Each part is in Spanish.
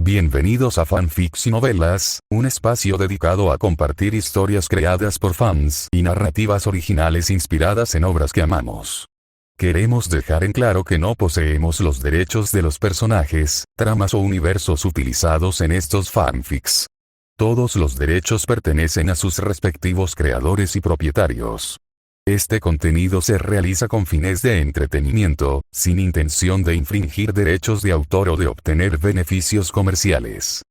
Bienvenidos a Fanfics y Novelas, un espacio dedicado a compartir historias creadas por fans y narrativas originales inspiradas en obras que amamos. Queremos dejar en claro que no poseemos los derechos de los personajes, tramas o universos utilizados en estos fanfics. Todos los derechos pertenecen a sus respectivos creadores y propietarios. Este contenido se realiza con fines de entretenimiento, sin intención de infringir derechos de autor o de obtener beneficios comerciales.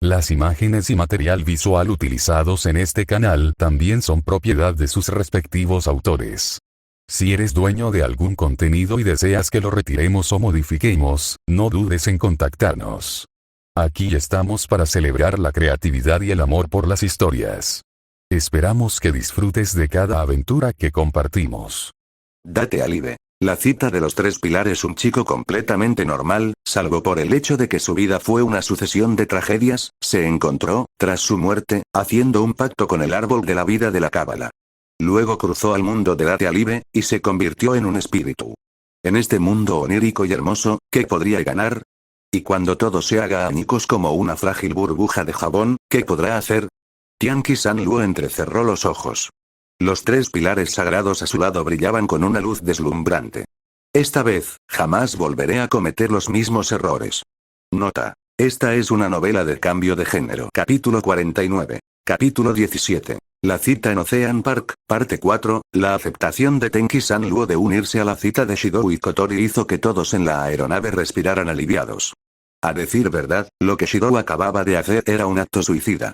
Las imágenes y material visual utilizados en este canal también son propiedad de sus respectivos autores. Si eres dueño de algún contenido y deseas que lo retiremos o modifiquemos, no dudes en contactarnos. Aquí estamos para celebrar la creatividad y el amor por las historias. Esperamos que disfrutes de cada aventura que compartimos. Date alive. La cita de los tres pilares. Un chico completamente normal, salvo por el hecho de que su vida fue una sucesión de tragedias, se encontró, tras su muerte, haciendo un pacto con el árbol de la vida de la cábala. Luego cruzó al mundo de Date alive, y se convirtió en un espíritu. En este mundo onírico y hermoso, ¿qué podría ganar? Y cuando todo se haga añicos como una frágil burbuja de jabón, ¿qué podrá hacer? Tianqi Sanluo entrecerró los ojos. Los tres pilares sagrados a su lado brillaban con una luz deslumbrante. Esta vez, jamás volveré a cometer los mismos errores. Nota. Esta es una novela de cambio de género. Capítulo 49. Capítulo 17. La cita en Ocean Park, parte 4, la aceptación de Tenki Sanluo de unirse a la cita de Shidou y Kotori hizo que todos en la aeronave respiraran aliviados. A decir verdad, lo que Shidou acababa de hacer era un acto suicida.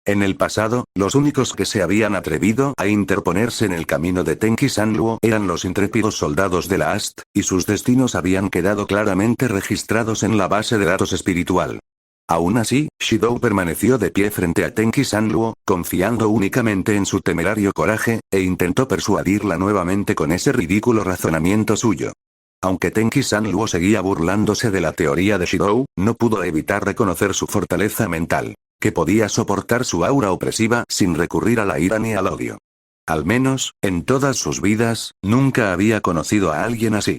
En el pasado, los únicos que se habían atrevido a interponerse en el camino de Tenki Sanluo eran los intrépidos soldados de la AST, y sus destinos habían quedado claramente registrados en la base de datos espiritual. Aún así, Shidou permaneció de pie frente a Tenki Sanluo, confiando únicamente en su temerario coraje, e intentó persuadirla nuevamente con ese ridículo razonamiento suyo. Aunque Tenki Sanluo seguía burlándose de la teoría de Shidou, no pudo evitar reconocer su fortaleza mental. Que podía soportar su aura opresiva sin recurrir a la ira ni al odio. Al menos, en todas sus vidas, nunca había conocido a alguien así.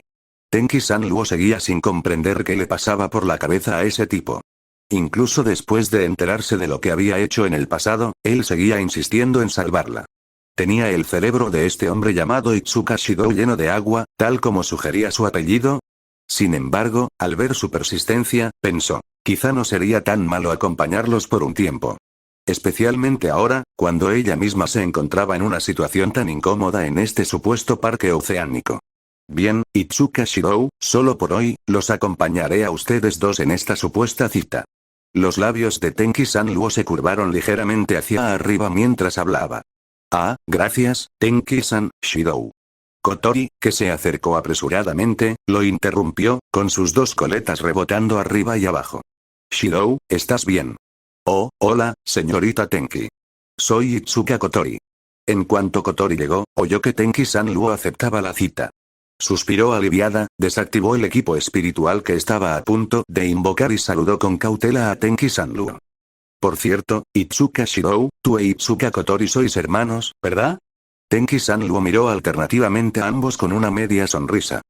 Tenki Sanluo seguía sin comprender qué le pasaba por la cabeza a ese tipo. Incluso después de enterarse de lo que había hecho en el pasado, él seguía insistiendo en salvarla. ¿Tenía el cerebro de este hombre llamado Itsuka Shidou lleno de agua, tal como sugería su apellido? Sin embargo, al ver su persistencia, pensó. Quizá no sería tan malo acompañarlos por un tiempo. Especialmente ahora, cuando ella misma se encontraba en una situación tan incómoda en este supuesto parque oceánico. Bien, Itsuka Shidou, solo por hoy, los acompañaré a ustedes dos en esta supuesta cita. Los labios de Tenki Sanluo se curvaron ligeramente hacia arriba mientras hablaba. Ah, gracias, Tenki-san, Shidou. Kotori, que se acercó apresuradamente, lo interrumpió, con sus dos coletas rebotando arriba y abajo. Shidou, ¿estás bien? Oh, hola, señorita Tenki. Soy Itsuka Kotori. En cuanto Kotori llegó, oyó que Tenki Sanluo aceptaba la cita. Suspiró aliviada, desactivó el equipo espiritual que estaba a punto de invocar y saludó con cautela a Tenki Sanluo. Por cierto, Itsuka Shidou, tú e Itsuka Kotori sois hermanos, ¿verdad? Tenki Sanluo miró alternativamente a ambos con una media sonrisa.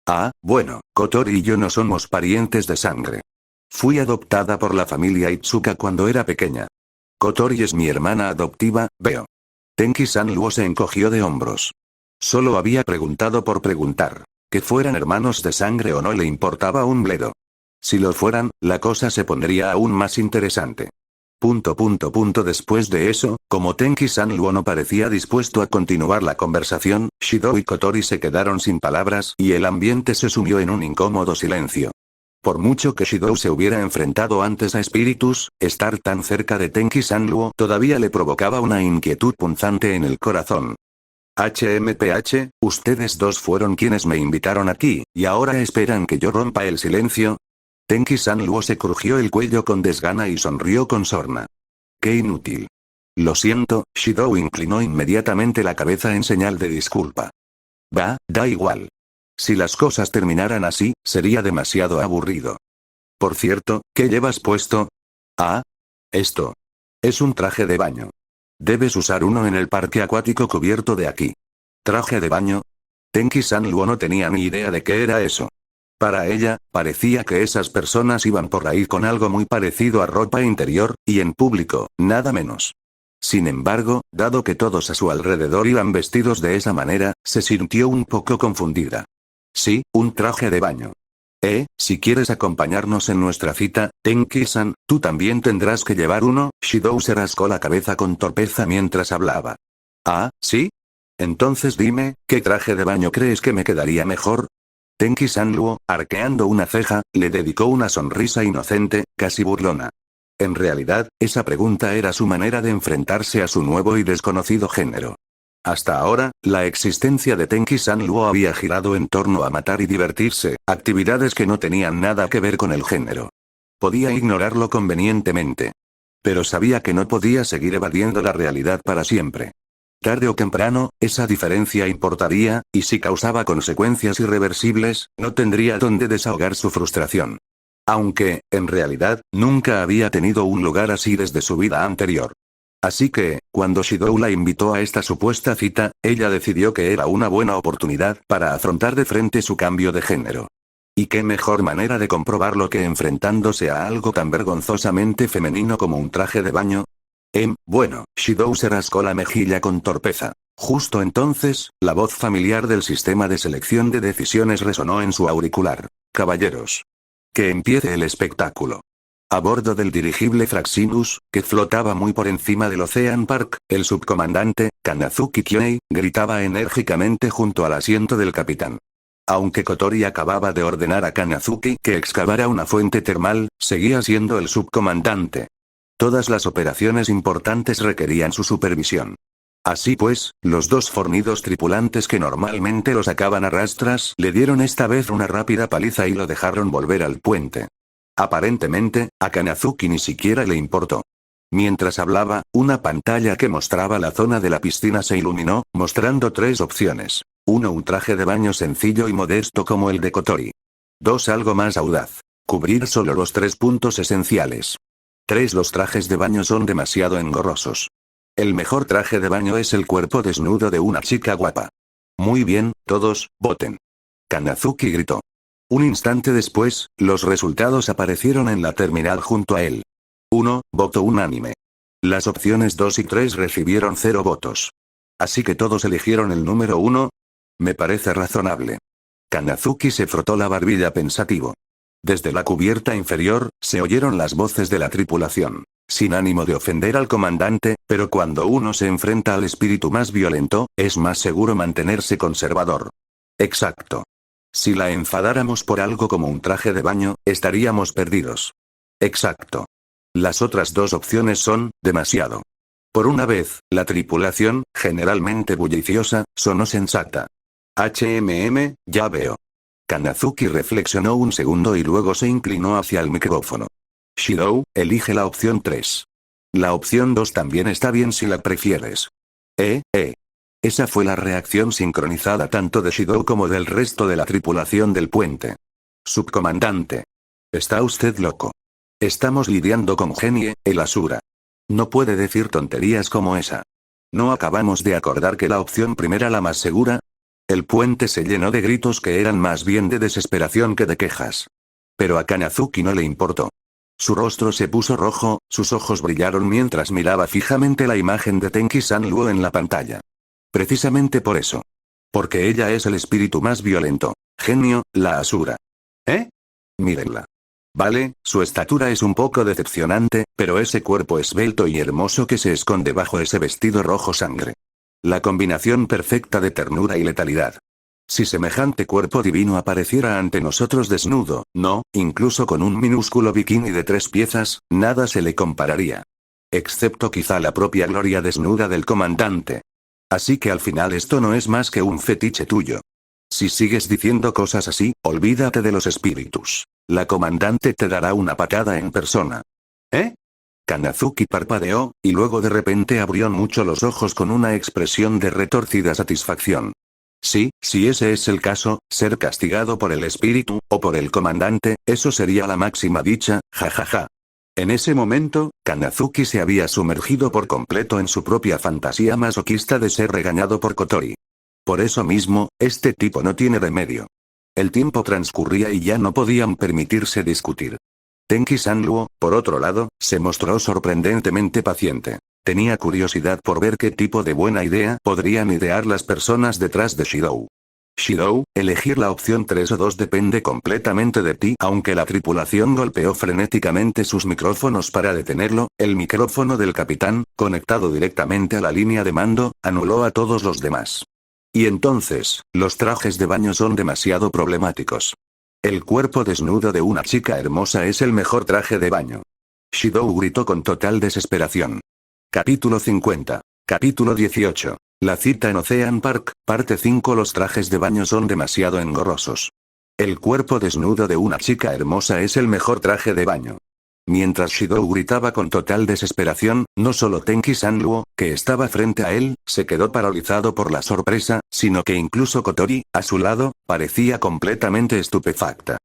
Ah, bueno, Kotori y yo no somos parientes de sangre. Fui adoptada por la familia Itsuka cuando era pequeña. Kotori es mi hermana adoptiva, veo. Tenki Sanluo se encogió de hombros. Solo había preguntado por preguntar. Que fueran hermanos de sangre o no le importaba un bledo. Si lo fueran, la cosa se pondría aún más interesante. Después de eso, como Tenki Sanluo no parecía dispuesto a continuar la conversación, Shidou y Kotori se quedaron sin palabras y el ambiente se sumió en un incómodo silencio. Por mucho que Shidou se hubiera enfrentado antes a espíritus, estar tan cerca de Tenki Sanluo todavía le provocaba una inquietud punzante en el corazón. HMPH, ustedes dos fueron quienes me invitaron aquí, y ahora esperan que yo rompa el silencio. Tenki Sanluo se crujió el cuello con desgana y sonrió con sorna. Qué inútil. Lo siento, Shidou inclinó inmediatamente la cabeza en señal de disculpa. Da igual. Si las cosas terminaran así, sería demasiado aburrido. Por cierto, ¿qué llevas puesto? Ah. Esto. Es un traje de baño. Debes usar uno en el parque acuático cubierto de aquí. ¿Traje de baño? Tenki Sanluo no tenía ni idea de qué era eso. Para ella, parecía que esas personas iban por ahí con algo muy parecido a ropa interior, y en público, nada menos. Sin embargo, dado que todos a su alrededor iban vestidos de esa manera, se sintió un poco confundida. Sí, un traje de baño. Si quieres acompañarnos en nuestra cita, Tenki-san, tú también tendrás que llevar uno. Shidou se rascó la cabeza con torpeza mientras hablaba. Ah, ¿sí? Entonces dime, ¿qué traje de baño crees que me quedaría mejor? Tenki-san Luo, arqueando una ceja, le dedicó una sonrisa inocente, casi burlona. En realidad, esa pregunta era su manera de enfrentarse a su nuevo y desconocido género. Hasta ahora, la existencia de Tenki-san Luo había girado en torno a matar y divertirse, actividades que no tenían nada que ver con el género. Podía ignorarlo convenientemente. Pero sabía que no podía seguir evadiendo la realidad para siempre. Tarde o temprano, esa diferencia importaría, y si causaba consecuencias irreversibles, no tendría dónde desahogar su frustración. Aunque, en realidad, nunca había tenido un lugar así desde su vida anterior. Así que, cuando Shidou la invitó a esta supuesta cita, ella decidió que era una buena oportunidad para afrontar de frente su cambio de género. ¿Y qué mejor manera de comprobarlo que enfrentándose a algo tan vergonzosamente femenino como un traje de baño? Bueno, Shidou se rascó la mejilla con torpeza. Justo entonces, la voz familiar del sistema de selección de decisiones resonó en su auricular. Caballeros. Que empiece el espectáculo. A bordo del dirigible Fraxinus, que flotaba muy por encima del Ocean Park, el subcomandante, Kanazuki Kyoei, gritaba enérgicamente junto al asiento del capitán. Aunque Kotori acababa de ordenar a Kanazuki que excavara una fuente termal, seguía siendo el subcomandante. Todas las operaciones importantes requerían su supervisión. Así pues, los dos fornidos tripulantes que normalmente lo sacaban a rastras le dieron esta vez una rápida paliza y lo dejaron volver al puente. Aparentemente, a Kanazuki ni siquiera le importó. Mientras hablaba, una pantalla que mostraba la zona de la piscina se iluminó, mostrando 3 opciones. 1. Un traje de baño sencillo y modesto como el de Kotori. 2. Algo más audaz. Cubrir solo los 3 puntos esenciales. 3. Los trajes de baño son demasiado engorrosos. El mejor traje de baño es el cuerpo desnudo de una chica guapa. Muy bien, todos, voten. Kanazuki gritó. Un instante después, los resultados aparecieron en la terminal junto a él. 1. Voto unánime. Las opciones 2 y 3 recibieron 0 votos. Así que todos eligieron el número 1. Me parece razonable. Kanazuki se frotó la barbilla pensativo. Desde la cubierta inferior, se oyeron las voces de la tripulación. Sin ánimo de ofender al comandante, pero cuando uno se enfrenta al espíritu más violento, es más seguro mantenerse conservador. Exacto. Si la enfadáramos por algo como un traje de baño, estaríamos perdidos. Exacto. Las otras 2 opciones son, demasiado. Por una vez, la tripulación, generalmente bulliciosa, sonó sensata. Ya veo. Kanazuki reflexionó un segundo y luego se inclinó hacia el micrófono. Shidou, elige la opción 3. La opción 2 también está bien si la prefieres. Esa fue la reacción sincronizada tanto de Shidou como del resto de la tripulación del puente. Subcomandante. Está usted loco. Estamos lidiando con Genie, el Asura. No puede decir tonterías como esa. ¿No acabamos de acordar que la opción primera la más segura? El puente se llenó de gritos que eran más bien de desesperación que de quejas. Pero a Kanazuki no le importó. Su rostro se puso rojo, sus ojos brillaron mientras miraba fijamente la imagen de Tenki-san Luo en la pantalla. Precisamente por eso. Porque ella es el espíritu más violento. Genio, la Asura. Mírenla. Vale, su estatura es un poco decepcionante, pero ese cuerpo esbelto y hermoso que se esconde bajo ese vestido rojo sangre. La combinación perfecta de ternura y letalidad. Si semejante cuerpo divino apareciera ante nosotros desnudo, no, incluso con un minúsculo bikini de 3 piezas, nada se le compararía. Excepto quizá la propia gloria desnuda del comandante. Así que al final esto no es más que un fetiche tuyo. Si sigues diciendo cosas así, olvídate de los espíritus. La comandante te dará una patada en persona. Kanazuki parpadeó, y luego de repente abrió mucho los ojos con una expresión de retorcida satisfacción. Sí, si ese es el caso, ser castigado por el espíritu, o por el comandante, eso sería la máxima dicha, jajaja. En ese momento, Kanazuki se había sumergido por completo en su propia fantasía masoquista de ser regañado por Kotori. Por eso mismo, este tipo no tiene remedio. El tiempo transcurría y ya no podían permitirse discutir. Tenki Sanluo, por otro lado, se mostró sorprendentemente paciente. Tenía curiosidad por ver qué tipo de buena idea podrían idear las personas detrás de Shidou. Shidou, elegir la opción 3 o 2 depende completamente de ti. Aunque la tripulación golpeó frenéticamente sus micrófonos para detenerlo, el micrófono del capitán, conectado directamente a la línea de mando, anuló a todos los demás. Y entonces, los trajes de baño son demasiado problemáticos. El cuerpo desnudo de una chica hermosa es el mejor traje de baño. Shidou gritó con total desesperación. Capítulo 50. Capítulo 18. La cita en Ocean Park, parte 5. Los trajes de baño son demasiado engorrosos. El cuerpo desnudo de una chica hermosa es el mejor traje de baño. Mientras Shidou gritaba con total desesperación, no solo Tenki Sanluo, que estaba frente a él, se quedó paralizado por la sorpresa, sino que incluso Kotori, a su lado, parecía completamente estupefacta.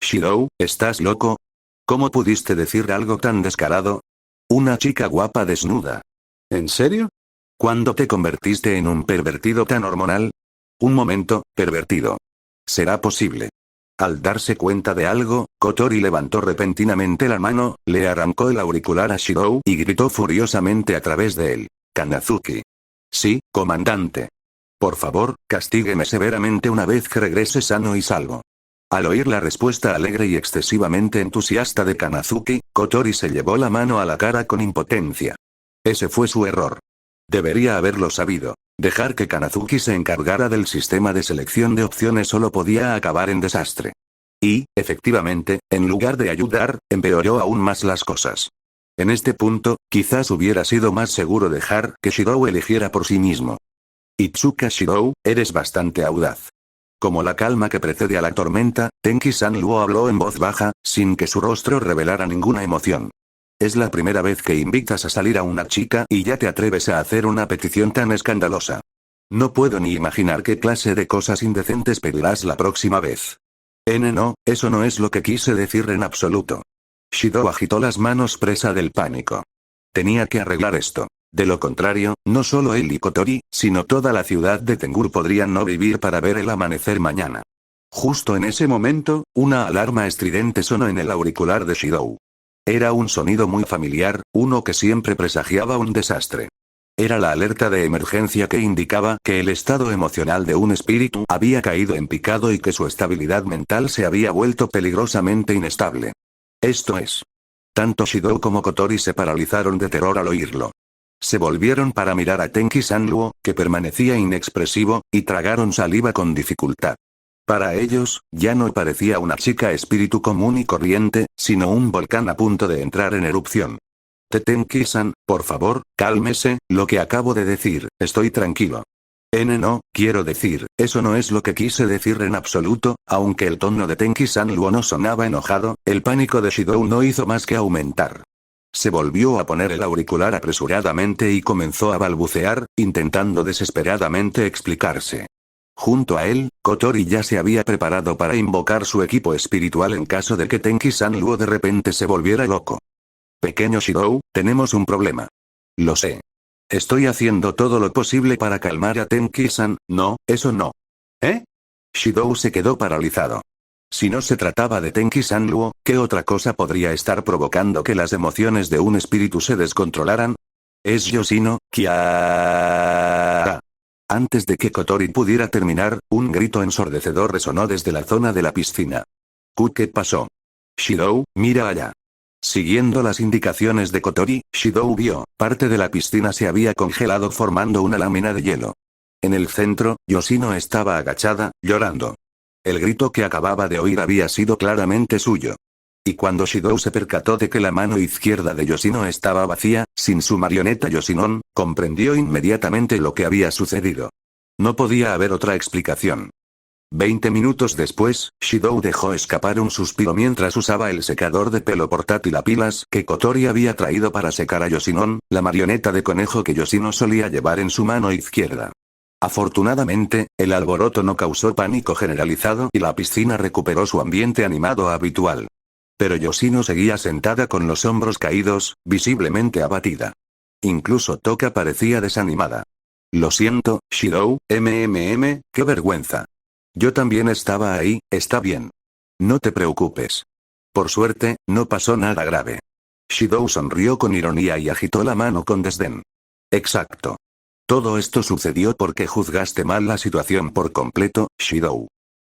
Shidou, ¿estás loco? ¿Cómo pudiste decir algo tan descarado? Una chica guapa desnuda. ¿En serio? ¿Cuándo te convertiste en un pervertido tan hormonal? Un momento, pervertido. ¿Será posible? Al darse cuenta de algo, Kotori levantó repentinamente la mano, le arrancó el auricular a Shidou y gritó furiosamente a través de él. Kanazuki. Sí, comandante. Por favor, castígueme severamente una vez que regrese sano y salvo. Al oír la respuesta alegre y excesivamente entusiasta de Kanazuki, Kotori se llevó la mano a la cara con impotencia. Ese fue su error. Debería haberlo sabido. Dejar que Kanazuki se encargara del sistema de selección de opciones solo podía acabar en desastre. Y, efectivamente, en lugar de ayudar, empeoró aún más las cosas. En este punto, quizás hubiera sido más seguro dejar que Shidou eligiera por sí mismo. Itsuka Shidou, eres bastante audaz. Como la calma que precede a la tormenta, Tenki Sanluo habló en voz baja, sin que su rostro revelara ninguna emoción. Es la primera vez que invitas a salir a una chica y ya te atreves a hacer una petición tan escandalosa. No puedo ni imaginar qué clase de cosas indecentes pedirás la próxima vez. No, eso no es lo que quise decir en absoluto. Shidou agitó las manos presa del pánico. Tenía que arreglar esto. De lo contrario, no solo él y Kotori, sino toda la ciudad de Tengur podrían no vivir para ver el amanecer mañana. Justo en ese momento, una alarma estridente sonó en el auricular de Shidou. Era un sonido muy familiar, uno que siempre presagiaba un desastre. Era la alerta de emergencia que indicaba que el estado emocional de un espíritu había caído en picado y que su estabilidad mental se había vuelto peligrosamente inestable. Esto es. Tanto Shidou como Kotori se paralizaron de terror al oírlo. Se volvieron para mirar a Tenki Sanluo, que permanecía inexpresivo, y tragaron saliva con dificultad. Para ellos, ya no parecía una chica espíritu común y corriente, sino un volcán a punto de entrar en erupción. Tenki-san, por favor, cálmese, lo que acabo de decir, estoy tranquilo. No, quiero decir, eso no es lo que quise decir en absoluto, aunque el tono de Tenki Sanluo no sonaba enojado, el pánico de Shidou no hizo más que aumentar. Se volvió a poner el auricular apresuradamente y comenzó a balbucear, intentando desesperadamente explicarse. Junto a él, Kotori ya se había preparado para invocar su equipo espiritual en caso de que Tenki Sanluo de repente se volviera loco. Pequeño Shidou, tenemos un problema. Lo sé. Estoy haciendo todo lo posible para calmar a Tenki-san, no, eso no. Shidou se quedó paralizado. Si no se trataba de Tenki Sanluo, ¿qué otra cosa podría estar provocando que las emociones de un espíritu se descontrolaran? Es Yoshino, Kia. Antes de que Kotori pudiera terminar, un grito ensordecedor resonó desde la zona de la piscina. ¿Qué pasó? Shidou, mira allá. Siguiendo las indicaciones de Kotori, Shidou vio, parte de la piscina se había congelado formando una lámina de hielo. En el centro, Yoshino estaba agachada, llorando. El grito que acababa de oír había sido claramente suyo. Y cuando Shidou se percató de que la mano izquierda de Yoshino estaba vacía, sin su marioneta Yoshinon, comprendió inmediatamente lo que había sucedido. No podía haber otra explicación. 20 minutos después, Shidou dejó escapar un suspiro mientras usaba el secador de pelo portátil a pilas que Kotori había traído para secar a Yoshinon, la marioneta de conejo que Yoshino solía llevar en su mano izquierda. Afortunadamente, el alboroto no causó pánico generalizado y la piscina recuperó su ambiente animado habitual. Pero Yoshino seguía sentada con los hombros caídos, visiblemente abatida. Incluso Toka parecía desanimada. Lo siento, Shidou, qué vergüenza. Yo también estaba ahí, está bien. No te preocupes. Por suerte, no pasó nada grave. Shidou sonrió con ironía y agitó la mano con desdén. Exacto. Todo esto sucedió porque juzgaste mal la situación por completo, Shidou.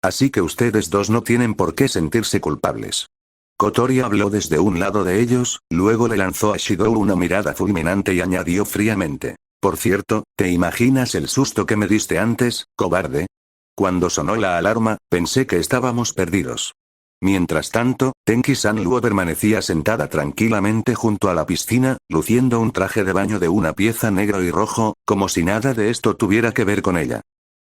Así que ustedes dos no tienen por qué sentirse culpables. Kotori habló desde un lado de ellos, luego le lanzó a Shidou una mirada fulminante y añadió fríamente. Por cierto, ¿te imaginas el susto que me diste antes, cobarde? Cuando sonó la alarma, pensé que estábamos perdidos. Mientras tanto, Tenki-san Luo permanecía sentada tranquilamente junto a la piscina, luciendo un traje de baño de una pieza negro y rojo, como si nada de esto tuviera que ver con ella.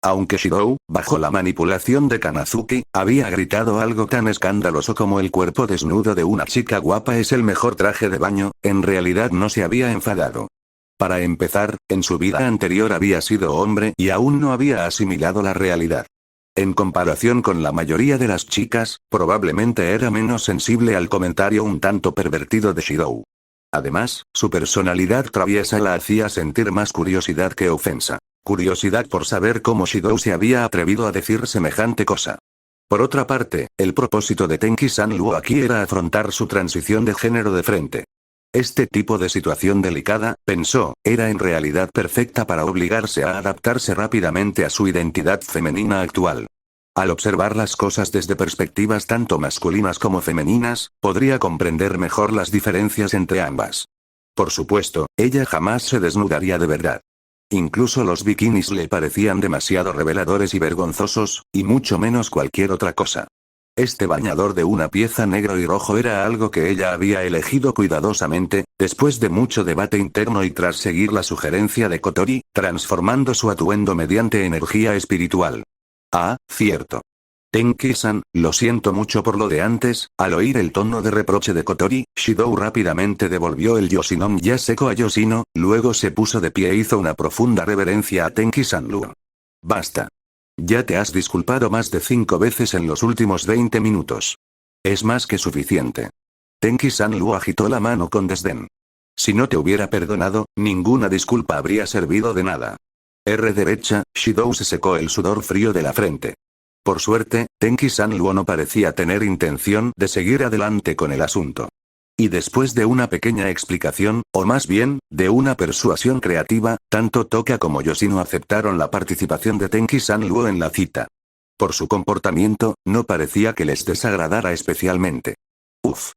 Aunque Shidou, bajo la manipulación de Kanazuki, había gritado algo tan escandaloso como el cuerpo desnudo de una chica guapa es el mejor traje de baño, en realidad no se había enfadado. Para empezar, en su vida anterior había sido hombre y aún no había asimilado la realidad. En comparación con la mayoría de las chicas, probablemente era menos sensible al comentario un tanto pervertido de Shidou. Además, su personalidad traviesa la hacía sentir más curiosidad que ofensa. Curiosidad por saber cómo Shidou se había atrevido a decir semejante cosa. Por otra parte, el propósito de Tenki-san Luo aquí era afrontar su transición de género de frente. Este tipo de situación delicada, pensó, era en realidad perfecta para obligarse a adaptarse rápidamente a su identidad femenina actual. Al observar las cosas desde perspectivas tanto masculinas como femeninas, podría comprender mejor las diferencias entre ambas. Por supuesto, ella jamás se desnudaría de verdad. Incluso los bikinis le parecían demasiado reveladores y vergonzosos, y mucho menos cualquier otra cosa. Este bañador de una pieza negro y rojo era algo que ella había elegido cuidadosamente, después de mucho debate interno y tras seguir la sugerencia de Kotori, transformando su atuendo mediante energía espiritual. Ah, cierto. Tenki-san, lo siento mucho por lo de antes. Al oír el tono de reproche de Kotori, Shidou rápidamente devolvió el Yoshinon ya seco a Yoshino, luego se puso de pie e hizo una profunda reverencia a Tenki-san Luo. Basta. Ya te has disculpado más de 5 veces en los últimos 20 minutos. Es más que suficiente. Tenki-san Luo agitó la mano con desdén. Si no te hubiera perdonado, ninguna disculpa habría servido de nada. R derecha, Shidou se secó el sudor frío de la frente. Por suerte, Tenki-san Luo no parecía tener intención de seguir adelante con el asunto. Y después de una pequeña explicación, o más bien, de una persuasión creativa, tanto Toka como Yoshino aceptaron la participación de Tenki-san Luo en la cita. Por su comportamiento, no parecía que les desagradara especialmente. Uf.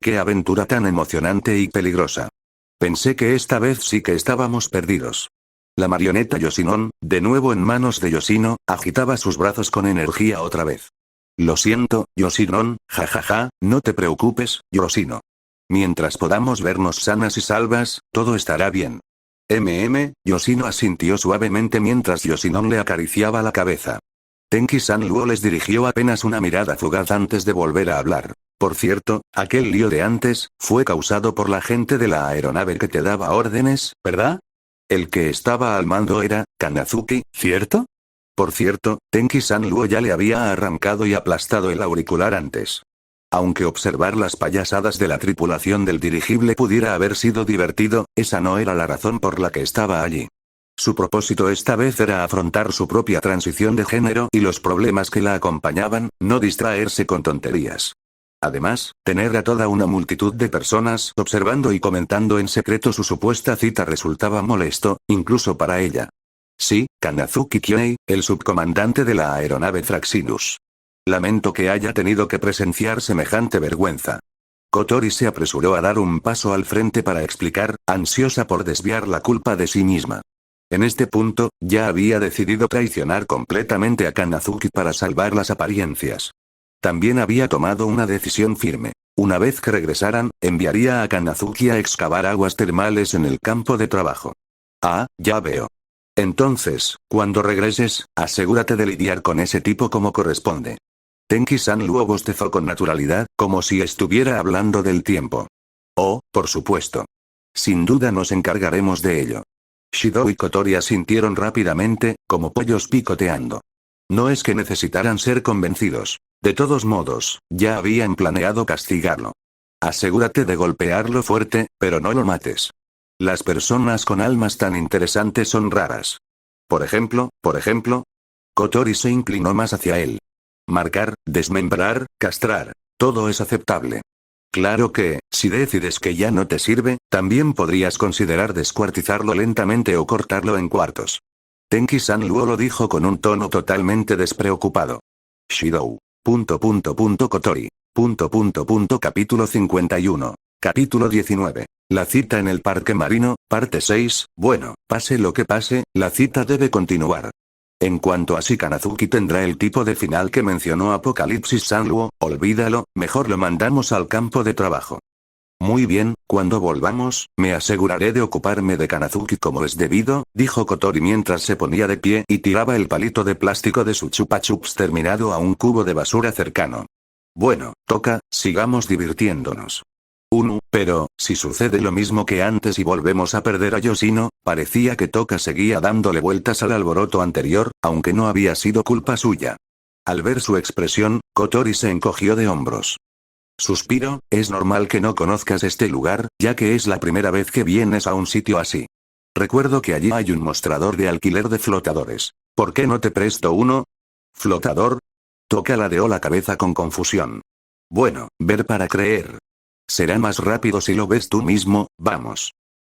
¡Qué aventura tan emocionante y peligrosa! Pensé que esta vez sí que estábamos perdidos. La marioneta Yoshinon, de nuevo en manos de Yoshino, agitaba sus brazos con energía otra vez. Lo siento, Yoshinon, jajaja, no te preocupes, Yoshino. Mientras podamos vernos sanas y salvas, todo estará bien. Yoshino asintió suavemente mientras Yoshinon le acariciaba la cabeza. Tenki-san Luo les dirigió apenas una mirada fugaz antes de volver a hablar. Por cierto, aquel lío de antes, fue causado por la gente de la aeronave que te daba órdenes, ¿verdad? El que estaba al mando era Kanazuki, ¿cierto? Por cierto, Tenki-san Luo ya le había arrancado y aplastado el auricular antes. Aunque observar las payasadas de la tripulación del dirigible pudiera haber sido divertido, esa no era la razón por la que estaba allí. Su propósito esta vez era afrontar su propia transición de género y los problemas que la acompañaban, no distraerse con tonterías. Además, tener a toda una multitud de personas observando y comentando en secreto su supuesta cita resultaba molesto, incluso para ella. Sí, Kanazuki Kyoei, el subcomandante de la aeronave Fraxinus. Lamento que haya tenido que presenciar semejante vergüenza. Kotori se apresuró a dar un paso al frente para explicar, ansiosa por desviar la culpa de sí misma. En este punto, ya había decidido traicionar completamente a Kanazuki para salvar las apariencias. También había tomado una decisión firme. Una vez que regresaran, enviaría a Kanazuki a excavar aguas termales en el campo de trabajo. Ah, ya veo. Entonces, cuando regreses, asegúrate de lidiar con ese tipo como corresponde. Tenki-san Luo bostezó con naturalidad, como si estuviera hablando del tiempo. Oh, por supuesto. Sin duda nos encargaremos de ello. Shidou y Kotori asintieron rápidamente, como pollos picoteando. No es que necesitaran ser convencidos. De todos modos, ya habían planeado castigarlo. Asegúrate de golpearlo fuerte, pero no lo mates. Las personas con almas tan interesantes son raras. Por ejemplo, Kotori se inclinó más hacia él. Marcar, desmembrar, castrar. Todo es aceptable. Claro que, si decides que ya no te sirve, también podrías considerar descuartizarlo lentamente o cortarlo en cuartos. Tenki-san Luo lo dijo con un tono totalmente despreocupado. Shidou. Kotori. Capítulo 51. Capítulo 19. La cita en el parque marino, parte 6. Bueno, pase lo que pase, la cita debe continuar. En cuanto a si Kanazuki tendrá el tipo de final que mencionó Apocalipsis Sanluo, olvídalo, mejor lo mandamos al campo de trabajo. Muy bien, cuando volvamos, me aseguraré de ocuparme de Kanazuki como es debido, dijo Kotori mientras se ponía de pie y tiraba el palito de plástico de su chupa chups terminado a un cubo de basura cercano. Bueno, toca, sigamos divirtiéndonos. Pero, si sucede lo mismo que antes y volvemos a perder a Yoshino, parecía que Toka seguía dándole vueltas al alboroto anterior, aunque no había sido culpa suya. Al ver su expresión, Kotori se encogió de hombros. Suspiro, es normal que no conozcas este lugar, ya que es la primera vez que vienes a un sitio así. Recuerdo que allí hay un mostrador de alquiler de flotadores. ¿Por qué no te presto uno? ¿Flotador? Toka ladeó la cabeza con confusión. Bueno, ver para creer. Será más rápido si lo ves tú mismo, vamos.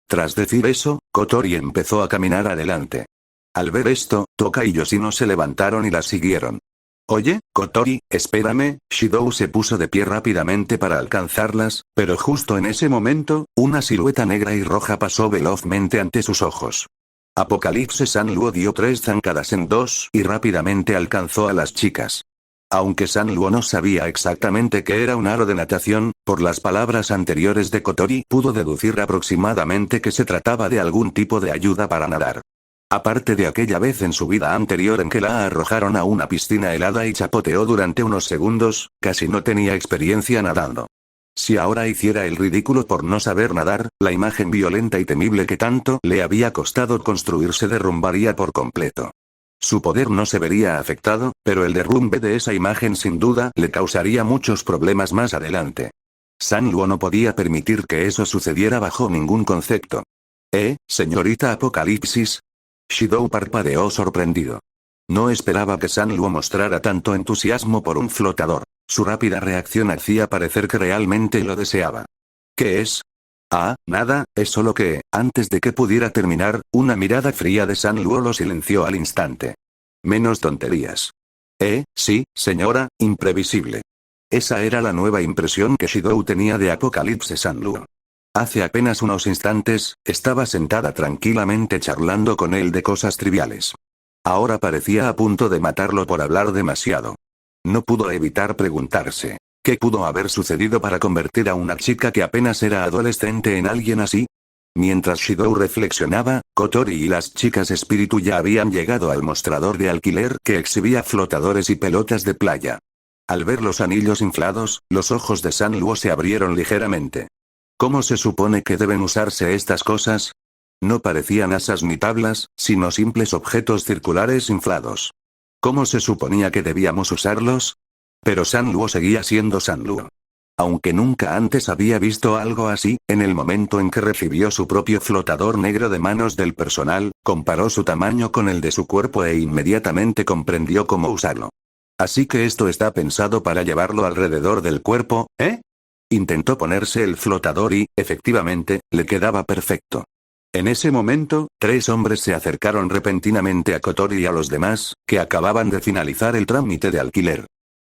Tras decir eso, Kotori empezó a caminar adelante. Al ver esto, Toka y Yoshino se levantaron y la siguieron. Oye, Kotori, espérame, Shidou se puso de pie rápidamente para alcanzarlas, pero justo en ese momento, una silueta negra y roja pasó velozmente ante sus ojos. Apocalipsis Sanluo dio 3 zancadas en 2 y rápidamente alcanzó a las chicas. Aunque Sanluo no sabía exactamente qué era un aro de natación, por las palabras anteriores de Kotori pudo deducir aproximadamente que se trataba de algún tipo de ayuda para nadar. Aparte de aquella vez en su vida anterior en que la arrojaron a una piscina helada y chapoteó durante unos segundos, casi no tenía experiencia nadando. Si ahora hiciera el ridículo por no saber nadar, la imagen violenta y temible que tanto le había costado construir se derrumbaría por completo. Su poder no se vería afectado, pero el derrumbe de esa imagen sin duda le causaría muchos problemas más adelante. Sanluo no podía permitir que eso sucediera bajo ningún concepto. Señorita Apocalipsis. Shidou parpadeó sorprendido. No esperaba que Sanluo mostrara tanto entusiasmo por un flotador. Su rápida reacción hacía parecer que realmente lo deseaba. ¿Qué es? Nada, es solo que, antes de que pudiera terminar, una mirada fría de Sanluo lo silenció al instante. Menos tonterías. Sí, señora, imprevisible. Esa era la nueva impresión que Shidou tenía de Apocalipsis Sanluo. Hace apenas unos instantes, estaba sentada tranquilamente charlando con él de cosas triviales. Ahora parecía a punto de matarlo por hablar demasiado. No pudo evitar preguntarse. ¿Qué pudo haber sucedido para convertir a una chica que apenas era adolescente en alguien así? Mientras Shidou reflexionaba, Kotori y las chicas espíritu ya habían llegado al mostrador de alquiler que exhibía flotadores y pelotas de playa. Al ver los anillos inflados, los ojos de Sanluo se abrieron ligeramente. ¿Cómo se supone que deben usarse estas cosas? No parecían asas ni tablas, sino simples objetos circulares inflados. ¿Cómo se suponía que debíamos usarlos? Pero Sanluo seguía siendo Sanluo. Aunque nunca antes había visto algo así, en el momento en que recibió su propio flotador negro de manos del personal, comparó su tamaño con el de su cuerpo e inmediatamente comprendió cómo usarlo. Así que esto está pensado para llevarlo alrededor del cuerpo, ¿eh? Intentó ponerse el flotador y, efectivamente, le quedaba perfecto. En ese momento, 3 hombres se acercaron repentinamente a Kotori y a los demás, que acababan de finalizar el trámite de alquiler.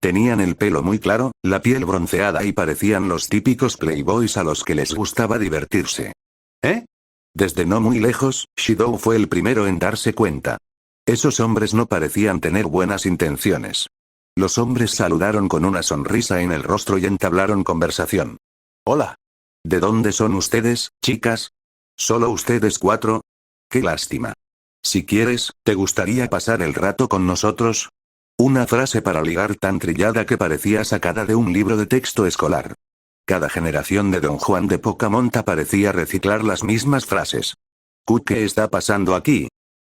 Tenían el pelo muy claro, la piel bronceada y parecían los típicos playboys a los que les gustaba divertirse. Desde no muy lejos, Shidou fue el primero en darse cuenta. Esos hombres no parecían tener buenas intenciones. Los hombres saludaron con una sonrisa en el rostro y entablaron conversación. Hola. ¿De dónde son ustedes, chicas? ¿Solo ustedes 4? Qué lástima. Si quieres, ¿te gustaría pasar el rato con nosotros? Una frase para ligar tan trillada que parecía sacada de un libro de texto escolar. Cada generación de Don Juan de Pocamonta parecía reciclar las mismas frases. ¿Qué está pasando aquí?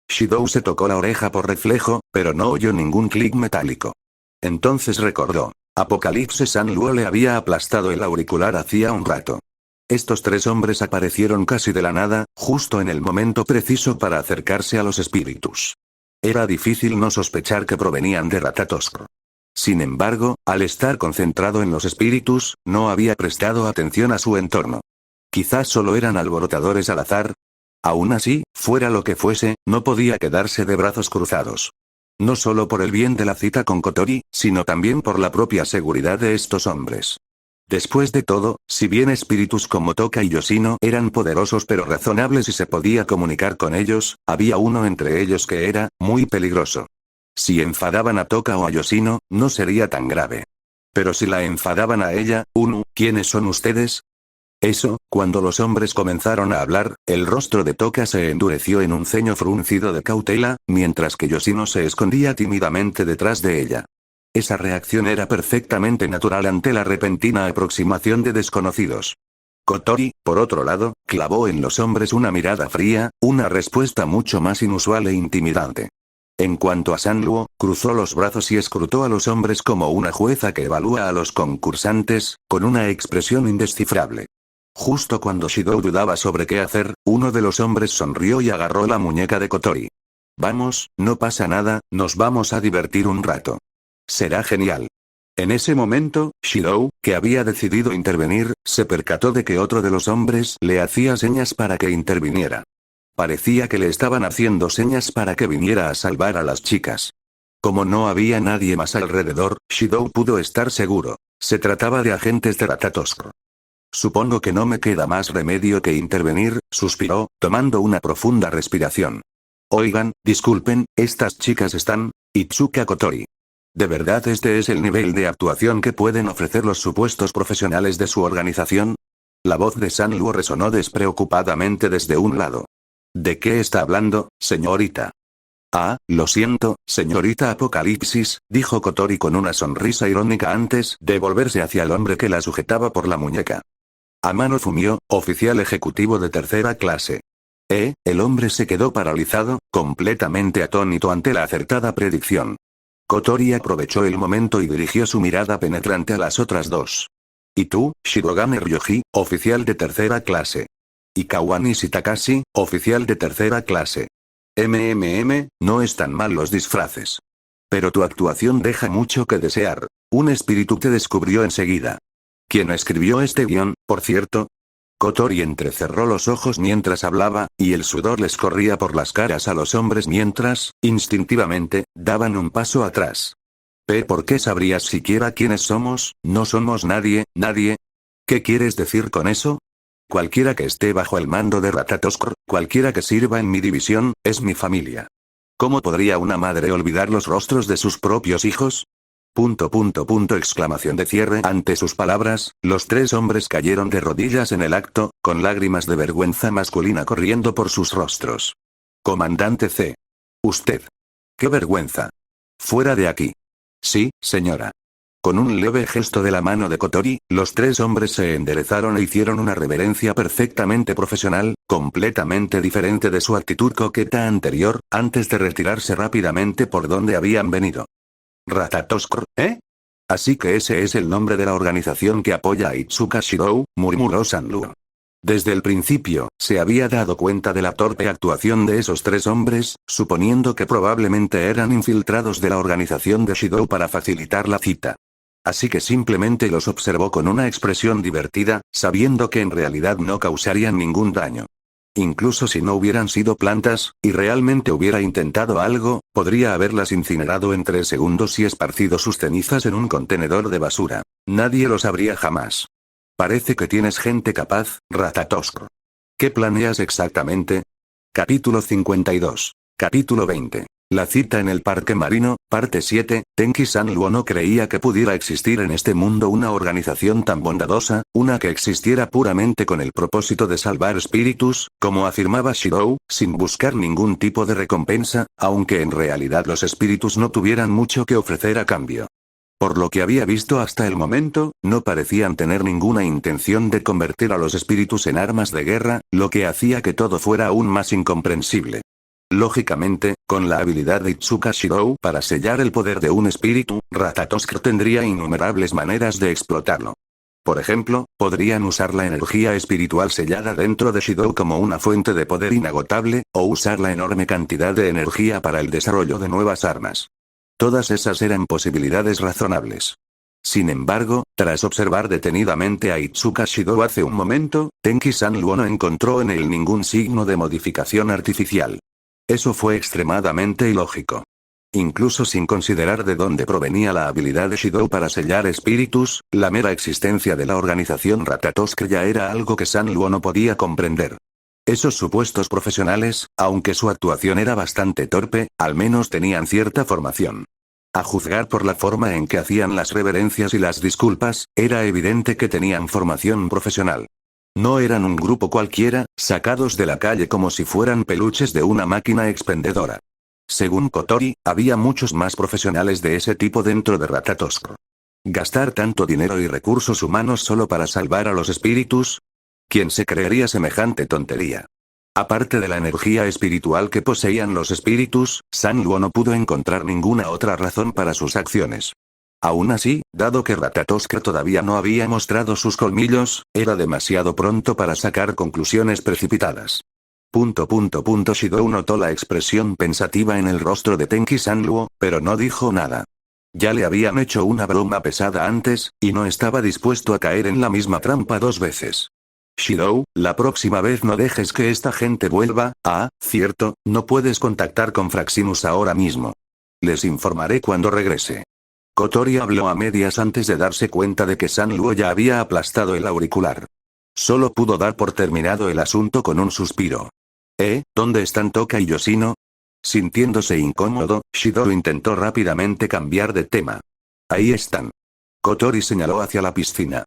Shidou se tocó la oreja por reflejo, pero no oyó ningún clic metálico. Entonces recordó. Apocalipsis Sanluo le había aplastado el auricular hacía un rato. Estos 3 hombres aparecieron casi de la nada, justo en el momento preciso para acercarse a los espíritus. Era difícil no sospechar que provenían de Ratatoskr. Sin embargo, al estar concentrado en los espíritus, no había prestado atención a su entorno. Quizás solo eran alborotadores al azar. Aún así, fuera lo que fuese, no podía quedarse de brazos cruzados. No solo por el bien de la cita con Kotori, sino también por la propia seguridad de estos hombres. Después de todo, si bien espíritus como Toka y Yoshino eran poderosos pero razonables y se podía comunicar con ellos, había uno entre ellos que era muy peligroso. Si enfadaban a Toka o a Yoshino, no sería tan grave. Pero si la enfadaban a ella, ¿quiénes son ustedes? Cuando los hombres comenzaron a hablar, el rostro de Toka se endureció en un ceño fruncido de cautela, mientras que Yoshino se escondía tímidamente detrás de ella. Esa reacción era perfectamente natural ante la repentina aproximación de desconocidos. Kotori, por otro lado, clavó en los hombres una mirada fría, una respuesta mucho más inusual e intimidante. En cuanto a Sanluo, cruzó los brazos y escrutó a los hombres como una jueza que evalúa a los concursantes, con una expresión indescifrable. Justo cuando Shidou dudaba sobre qué hacer, uno de los hombres sonrió y agarró la muñeca de Kotori. Vamos, no pasa nada, nos vamos a divertir un rato. Será genial. En ese momento, Shidou, que había decidido intervenir, se percató de que otro de los hombres le hacía señas para que interviniera. Parecía que le estaban haciendo señas para que viniera a salvar a las chicas. Como no había nadie más alrededor, Shidou pudo estar seguro. Se trataba de agentes de Ratatoskr. Supongo que no me queda más remedio que intervenir, suspiró, tomando una profunda respiración. Oigan, disculpen, estas chicas están... Itsuka Kotori. ¿De verdad este es el nivel de actuación que pueden ofrecer los supuestos profesionales de su organización? La voz de Sanluo resonó despreocupadamente desde un lado. ¿De qué está hablando, señorita? Ah, lo siento, señorita Apocalipsis, dijo Kotori con una sonrisa irónica antes de volverse hacia el hombre que la sujetaba por la muñeca. Amano Fumio, oficial ejecutivo de tercera clase. El hombre se quedó paralizado, completamente atónito ante la acertada predicción. Kotori aprovechó el momento y dirigió su mirada penetrante a las otras dos. ¿Y tú, Shirogane Ryoji, oficial de tercera clase? Y Kawanishi Takashi, oficial de tercera clase. No están mal los disfraces. Pero tu actuación deja mucho que desear. Un espíritu te descubrió enseguida. ¿Quién escribió este guión, por cierto? Kotori entrecerró los ojos mientras hablaba, y el sudor les corría por las caras a los hombres mientras, instintivamente, daban un paso atrás. ¿Por qué sabrías siquiera quiénes somos? No somos nadie, nadie. ¿Qué quieres decir con eso? Cualquiera que esté bajo el mando de Ratatoskr, cualquiera que sirva en mi división, es mi familia. ¿Cómo podría una madre olvidar los rostros de sus propios hijos? Exclamación de cierre. Ante sus palabras, los tres hombres cayeron de rodillas en el acto, con lágrimas de vergüenza masculina corriendo por sus rostros. Comandante C. Usted. ¡Qué vergüenza! Fuera de aquí. Sí, señora. Con un leve gesto de la mano de Kotori, los tres hombres se enderezaron e hicieron una reverencia perfectamente profesional, completamente diferente de su actitud coqueta anterior, antes de retirarse rápidamente por donde habían venido. Ratatoskr, Así que ese es el nombre de la organización que apoya a Itsuka Shidou, murmuró Sanluo. Desde el principio, se había dado cuenta de la torpe actuación de esos tres hombres, suponiendo que probablemente eran infiltrados de la organización de Shidou para facilitar la cita. Así que simplemente los observó con una expresión divertida, sabiendo que en realidad no causarían ningún daño. Incluso si no hubieran sido plantas, y realmente hubiera intentado algo, podría haberlas incinerado en 3 segundos y esparcido sus cenizas en un contenedor de basura. Nadie lo sabría jamás. Parece que tienes gente capaz, Ratatoskr. ¿Qué planeas exactamente? Capítulo 52. Capítulo 20. La cita en el parque marino, parte 7, Tenki Sanluo no creía que pudiera existir en este mundo una organización tan bondadosa, una que existiera puramente con el propósito de salvar espíritus, como afirmaba Shidou, sin buscar ningún tipo de recompensa, aunque en realidad los espíritus no tuvieran mucho que ofrecer a cambio. Por lo que había visto hasta el momento, no parecían tener ninguna intención de convertir a los espíritus en armas de guerra, lo que hacía que todo fuera aún más incomprensible. Lógicamente, con la habilidad de Itsuka Shidou para sellar el poder de un espíritu, Ratatoskr tendría innumerables maneras de explotarlo. Por ejemplo, podrían usar la energía espiritual sellada dentro de Shidou como una fuente de poder inagotable, o usar la enorme cantidad de energía para el desarrollo de nuevas armas. Todas esas eran posibilidades razonables. Sin embargo, tras observar detenidamente a Itsuka Shidou hace un momento, Tenki-san Luo no encontró en él ningún signo de modificación artificial. Eso fue extremadamente ilógico. Incluso sin considerar de dónde provenía la habilidad de Shidou para sellar espíritus, la mera existencia de la organización Ratatosk ya era algo que San Luo no podía comprender. Esos supuestos profesionales, aunque su actuación era bastante torpe, al menos tenían cierta formación. A juzgar por la forma en que hacían las reverencias y las disculpas, era evidente que tenían formación profesional. No eran un grupo cualquiera, sacados de la calle como si fueran peluches de una máquina expendedora. Según Kotori, había muchos más profesionales de ese tipo dentro de Ratatosk. ¿Gastar tanto dinero y recursos humanos solo para salvar a los espíritus? ¿Quién se creería semejante tontería? Aparte de la energía espiritual que poseían los espíritus, San Luo no pudo encontrar ninguna otra razón para sus acciones. Aún así, dado que Ratatosk todavía no había mostrado sus colmillos, era demasiado pronto para sacar conclusiones precipitadas. Shidou notó la expresión pensativa en el rostro de Tenki-san Luo, pero no dijo nada. Ya le habían hecho una broma pesada antes, y no estaba dispuesto a caer en la misma trampa 2 veces. Shidou, la próxima vez no dejes que esta gente vuelva. Cierto, no puedes contactar con Fraxinus ahora mismo. Les informaré cuando regrese. Kotori habló a medias antes de darse cuenta de que San Luo ya había aplastado el auricular. Solo pudo dar por terminado el asunto con un suspiro. ¿Dónde están Toka y Yoshino? Sintiéndose incómodo, Shidou intentó rápidamente cambiar de tema. Ahí están. Kotori señaló hacia la piscina.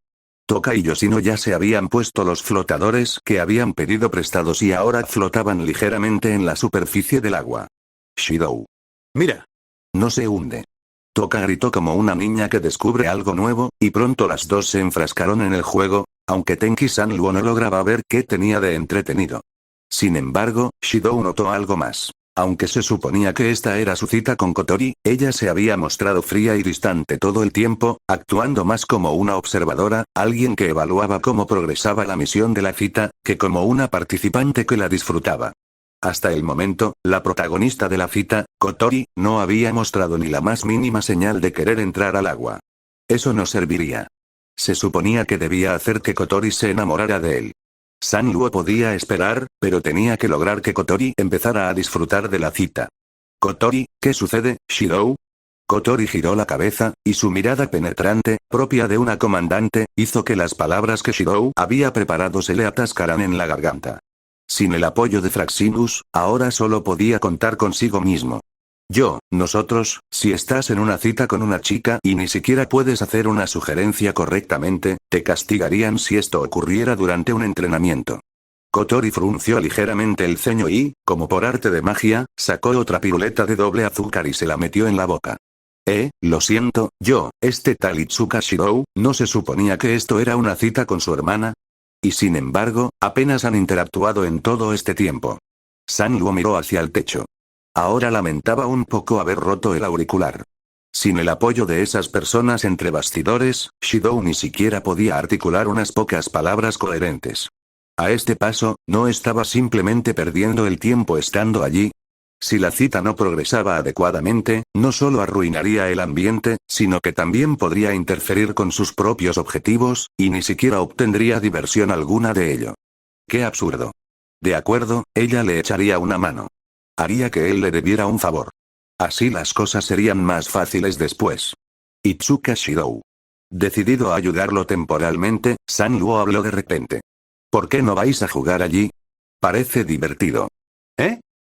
Toka y Yoshino ya se habían puesto los flotadores que habían pedido prestados y ahora flotaban ligeramente en la superficie del agua. Shidou. Mira. No se hunde. Toka gritó como una niña que descubre algo nuevo, y pronto las dos se enfrascaron en el juego, aunque Tenki-san Luo no lograba ver qué tenía de entretenido. Sin embargo, Shidou notó algo más. Aunque se suponía que esta era su cita con Kotori, ella se había mostrado fría y distante todo el tiempo, actuando más como una observadora, alguien que evaluaba cómo progresaba la misión de la cita, que como una participante que la disfrutaba. Hasta el momento, la protagonista de la cita, Kotori, no había mostrado ni la más mínima señal de querer entrar al agua. Eso no serviría. Se suponía que debía hacer que Kotori se enamorara de él. San Luo podía esperar, pero tenía que lograr que Kotori empezara a disfrutar de la cita. «Kotori, ¿qué sucede, Shidou?» Kotori giró la cabeza, y su mirada penetrante, propia de una comandante, hizo que las palabras que Shidou había preparado se le atascaran en la garganta. Sin el apoyo de Fraxinus, ahora solo podía contar consigo mismo. Nosotros, si estás en una cita con una chica y ni siquiera puedes hacer una sugerencia correctamente, te castigarían si esto ocurriera durante un entrenamiento. Kotori frunció ligeramente el ceño y, como por arte de magia, sacó otra piruleta de doble azúcar y se la metió en la boca. Lo siento, este tal Itsuka Shidou, ¿no se suponía que esto era una cita con su hermana? Y sin embargo, apenas han interactuado en todo este tiempo. San Luo miró hacia el techo. Ahora lamentaba un poco haber roto el auricular. Sin el apoyo de esas personas entre bastidores, Shidou ni siquiera podía articular unas pocas palabras coherentes. A este paso, ¿no estaba simplemente perdiendo el tiempo estando allí? Si la cita no progresaba adecuadamente, no solo arruinaría el ambiente, sino que también podría interferir con sus propios objetivos, y ni siquiera obtendría diversión alguna de ello. ¡Qué absurdo! De acuerdo, ella le echaría una mano. Haría que él le debiera un favor. Así las cosas serían más fáciles después. Itsuka Shidou. Decidido a ayudarlo temporalmente, San Luo habló de repente. ¿Por qué no vais a jugar allí? Parece divertido.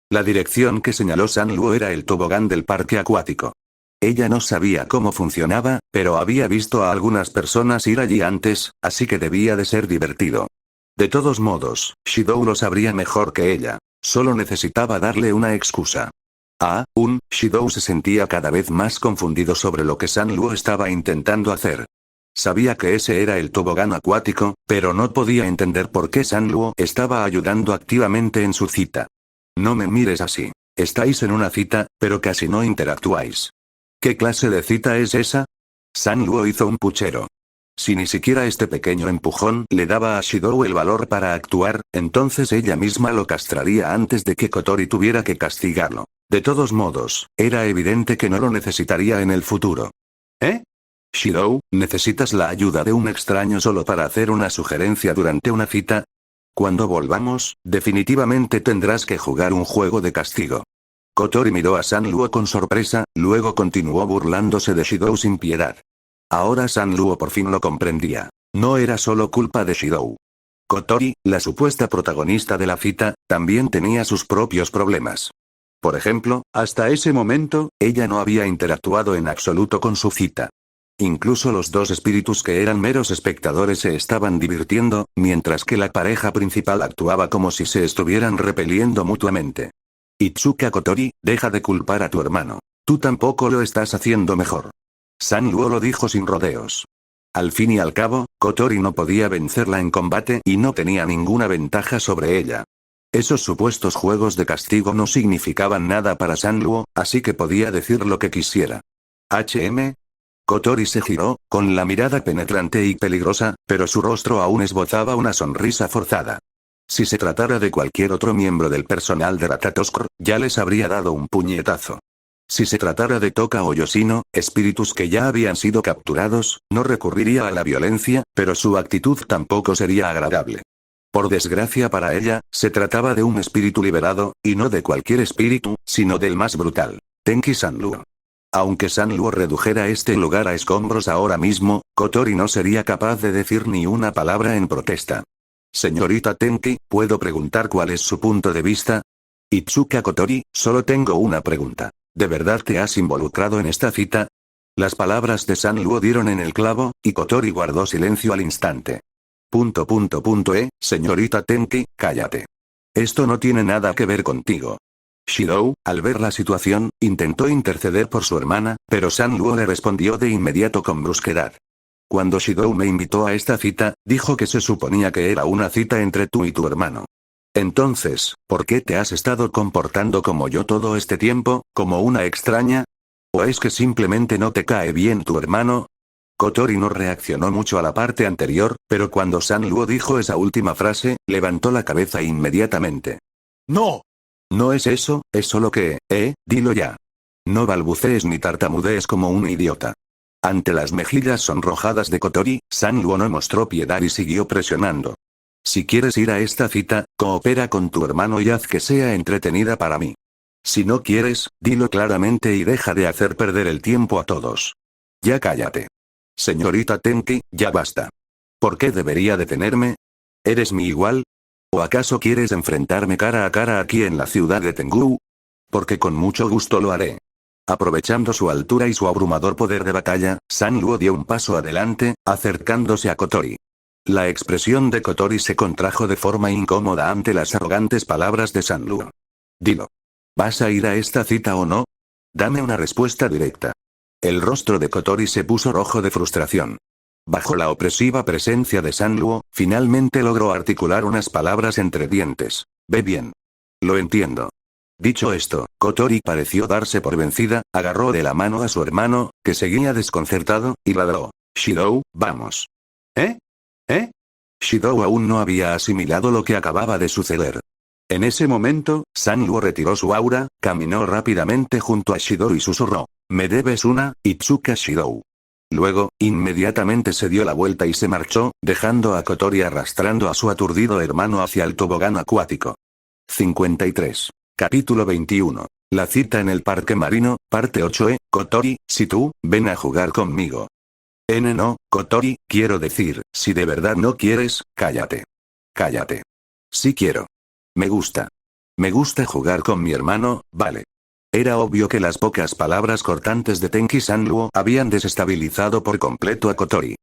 La dirección que señaló San Luo era el tobogán del parque acuático. Ella no sabía cómo funcionaba, pero había visto a algunas personas ir allí antes, así que debía de ser divertido. De todos modos, Shidou lo sabría mejor que ella. Solo necesitaba darle una excusa. Shidou se sentía cada vez más confundido sobre lo que San Luo estaba intentando hacer. Sabía que ese era el tobogán acuático, pero no podía entender por qué San Luo estaba ayudando activamente en su cita. No me mires así. Estáis en una cita, pero casi no interactuáis. ¿Qué clase de cita es esa? San Luo hizo un puchero. Si ni siquiera este pequeño empujón le daba a Shidou el valor para actuar, entonces ella misma lo castraría antes de que Kotori tuviera que castigarlo. De todos modos, era evidente que no lo necesitaría en el futuro. ¿Eh? Shidou, ¿necesitas la ayuda de un extraño solo para hacer una sugerencia durante una cita? Cuando volvamos, definitivamente tendrás que jugar un juego de castigo. Kotori miró a Sanluo con sorpresa, luego continuó burlándose de Shidou sin piedad. Ahora Sanluo por fin lo comprendía. No era solo culpa de Shidou. Kotori, la supuesta protagonista de la cita, también tenía sus propios problemas. Por ejemplo, hasta ese momento, ella no había interactuado en absoluto con su cita. Incluso los dos espíritus que eran meros espectadores se estaban divirtiendo, mientras que la pareja principal actuaba como si se estuvieran repeliendo mutuamente. Itsuka Kotori, deja de culpar a tu hermano. Tú tampoco lo estás haciendo mejor. Sanluo lo dijo sin rodeos. Al fin y al cabo, Kotori no podía vencerla en combate y no tenía ninguna ventaja sobre ella. Esos supuestos juegos de castigo no significaban nada para Sanluo, así que podía decir lo que quisiera. Kotori se giró, con la mirada penetrante y peligrosa, pero su rostro aún esbozaba una sonrisa forzada. Si se tratara de cualquier otro miembro del personal de Ratatoskr, ya les habría dado un puñetazo. Si se tratara de Toka o Yoshino, espíritus que ya habían sido capturados, no recurriría a la violencia, pero su actitud tampoco sería agradable. Por desgracia para ella, se trataba de un espíritu liberado, y no de cualquier espíritu, sino del más brutal, Tenki Sanluo. Aunque Sanluo redujera este lugar a escombros ahora mismo, Kotori no sería capaz de decir ni una palabra en protesta. Señorita Tenki, ¿puedo preguntar cuál es su punto de vista? Itsuka Kotori, solo tengo una pregunta. ¿De verdad te has involucrado en esta cita? Las palabras de Sanluo dieron en el clavo, y Kotori guardó silencio al instante. Señorita Tenki, cállate. Esto no tiene nada que ver contigo. Shidou, al ver la situación, intentó interceder por su hermana, pero Sanluo le respondió de inmediato con brusquedad. Cuando Shidou me invitó a esta cita, dijo que se suponía que era una cita entre tú y tu hermano. Entonces, ¿por qué te has estado comportando como yo todo este tiempo, como una extraña? ¿O es que simplemente no te cae bien tu hermano? Kotori no reaccionó mucho a la parte anterior, pero cuando Sanluo dijo esa última frase, levantó la cabeza inmediatamente. ¡No! No es eso, es solo que, dilo ya. No balbucees ni tartamudees como un idiota. Ante las mejillas sonrojadas de Kotori, Sanluo no mostró piedad y siguió presionando. Si quieres ir a esta cita, coopera con tu hermano y haz que sea entretenida para mí. Si no quieres, dilo claramente y deja de hacer perder el tiempo a todos. Ya cállate. Señorita Tenki, ya basta. ¿Por qué debería detenerme? ¿Eres mi igual? ¿O acaso quieres enfrentarme cara a cara aquí en la ciudad de Tengu? Porque con mucho gusto lo haré. Aprovechando su altura y su abrumador poder de batalla, Sanluo dio un paso adelante, acercándose a Kotori. La expresión de Kotori se contrajo de forma incómoda ante las arrogantes palabras de Sanluo. Dilo. ¿Vas a ir a esta cita o no? Dame una respuesta directa. El rostro de Kotori se puso rojo de frustración. Bajo la opresiva presencia de Sanluo, finalmente logró articular unas palabras entre dientes. Ve bien. Lo entiendo. Dicho esto, Kotori pareció darse por vencida, agarró de la mano a su hermano, que seguía desconcertado, y ladró. Shidou, vamos. ¿Eh? Shidou aún no había asimilado lo que acababa de suceder. En ese momento, Sanluo retiró su aura, caminó rápidamente junto a Shidou y susurró. Me debes una, Itsuka Shidou. Luego, inmediatamente se dio la vuelta y se marchó, dejando a Kotori arrastrando a su aturdido hermano hacia el tobogán acuático. 53. Capítulo 21. La cita en el parque marino, parte 8. Kotori, si tú, ven a jugar conmigo. No, Kotori, quiero decir, si de verdad no quieres, cállate. Cállate. Sí quiero. Me gusta. Me gusta jugar con mi hermano, vale. Era obvio que las pocas palabras cortantes de Tenki Sanluo habían desestabilizado por completo a Kotori.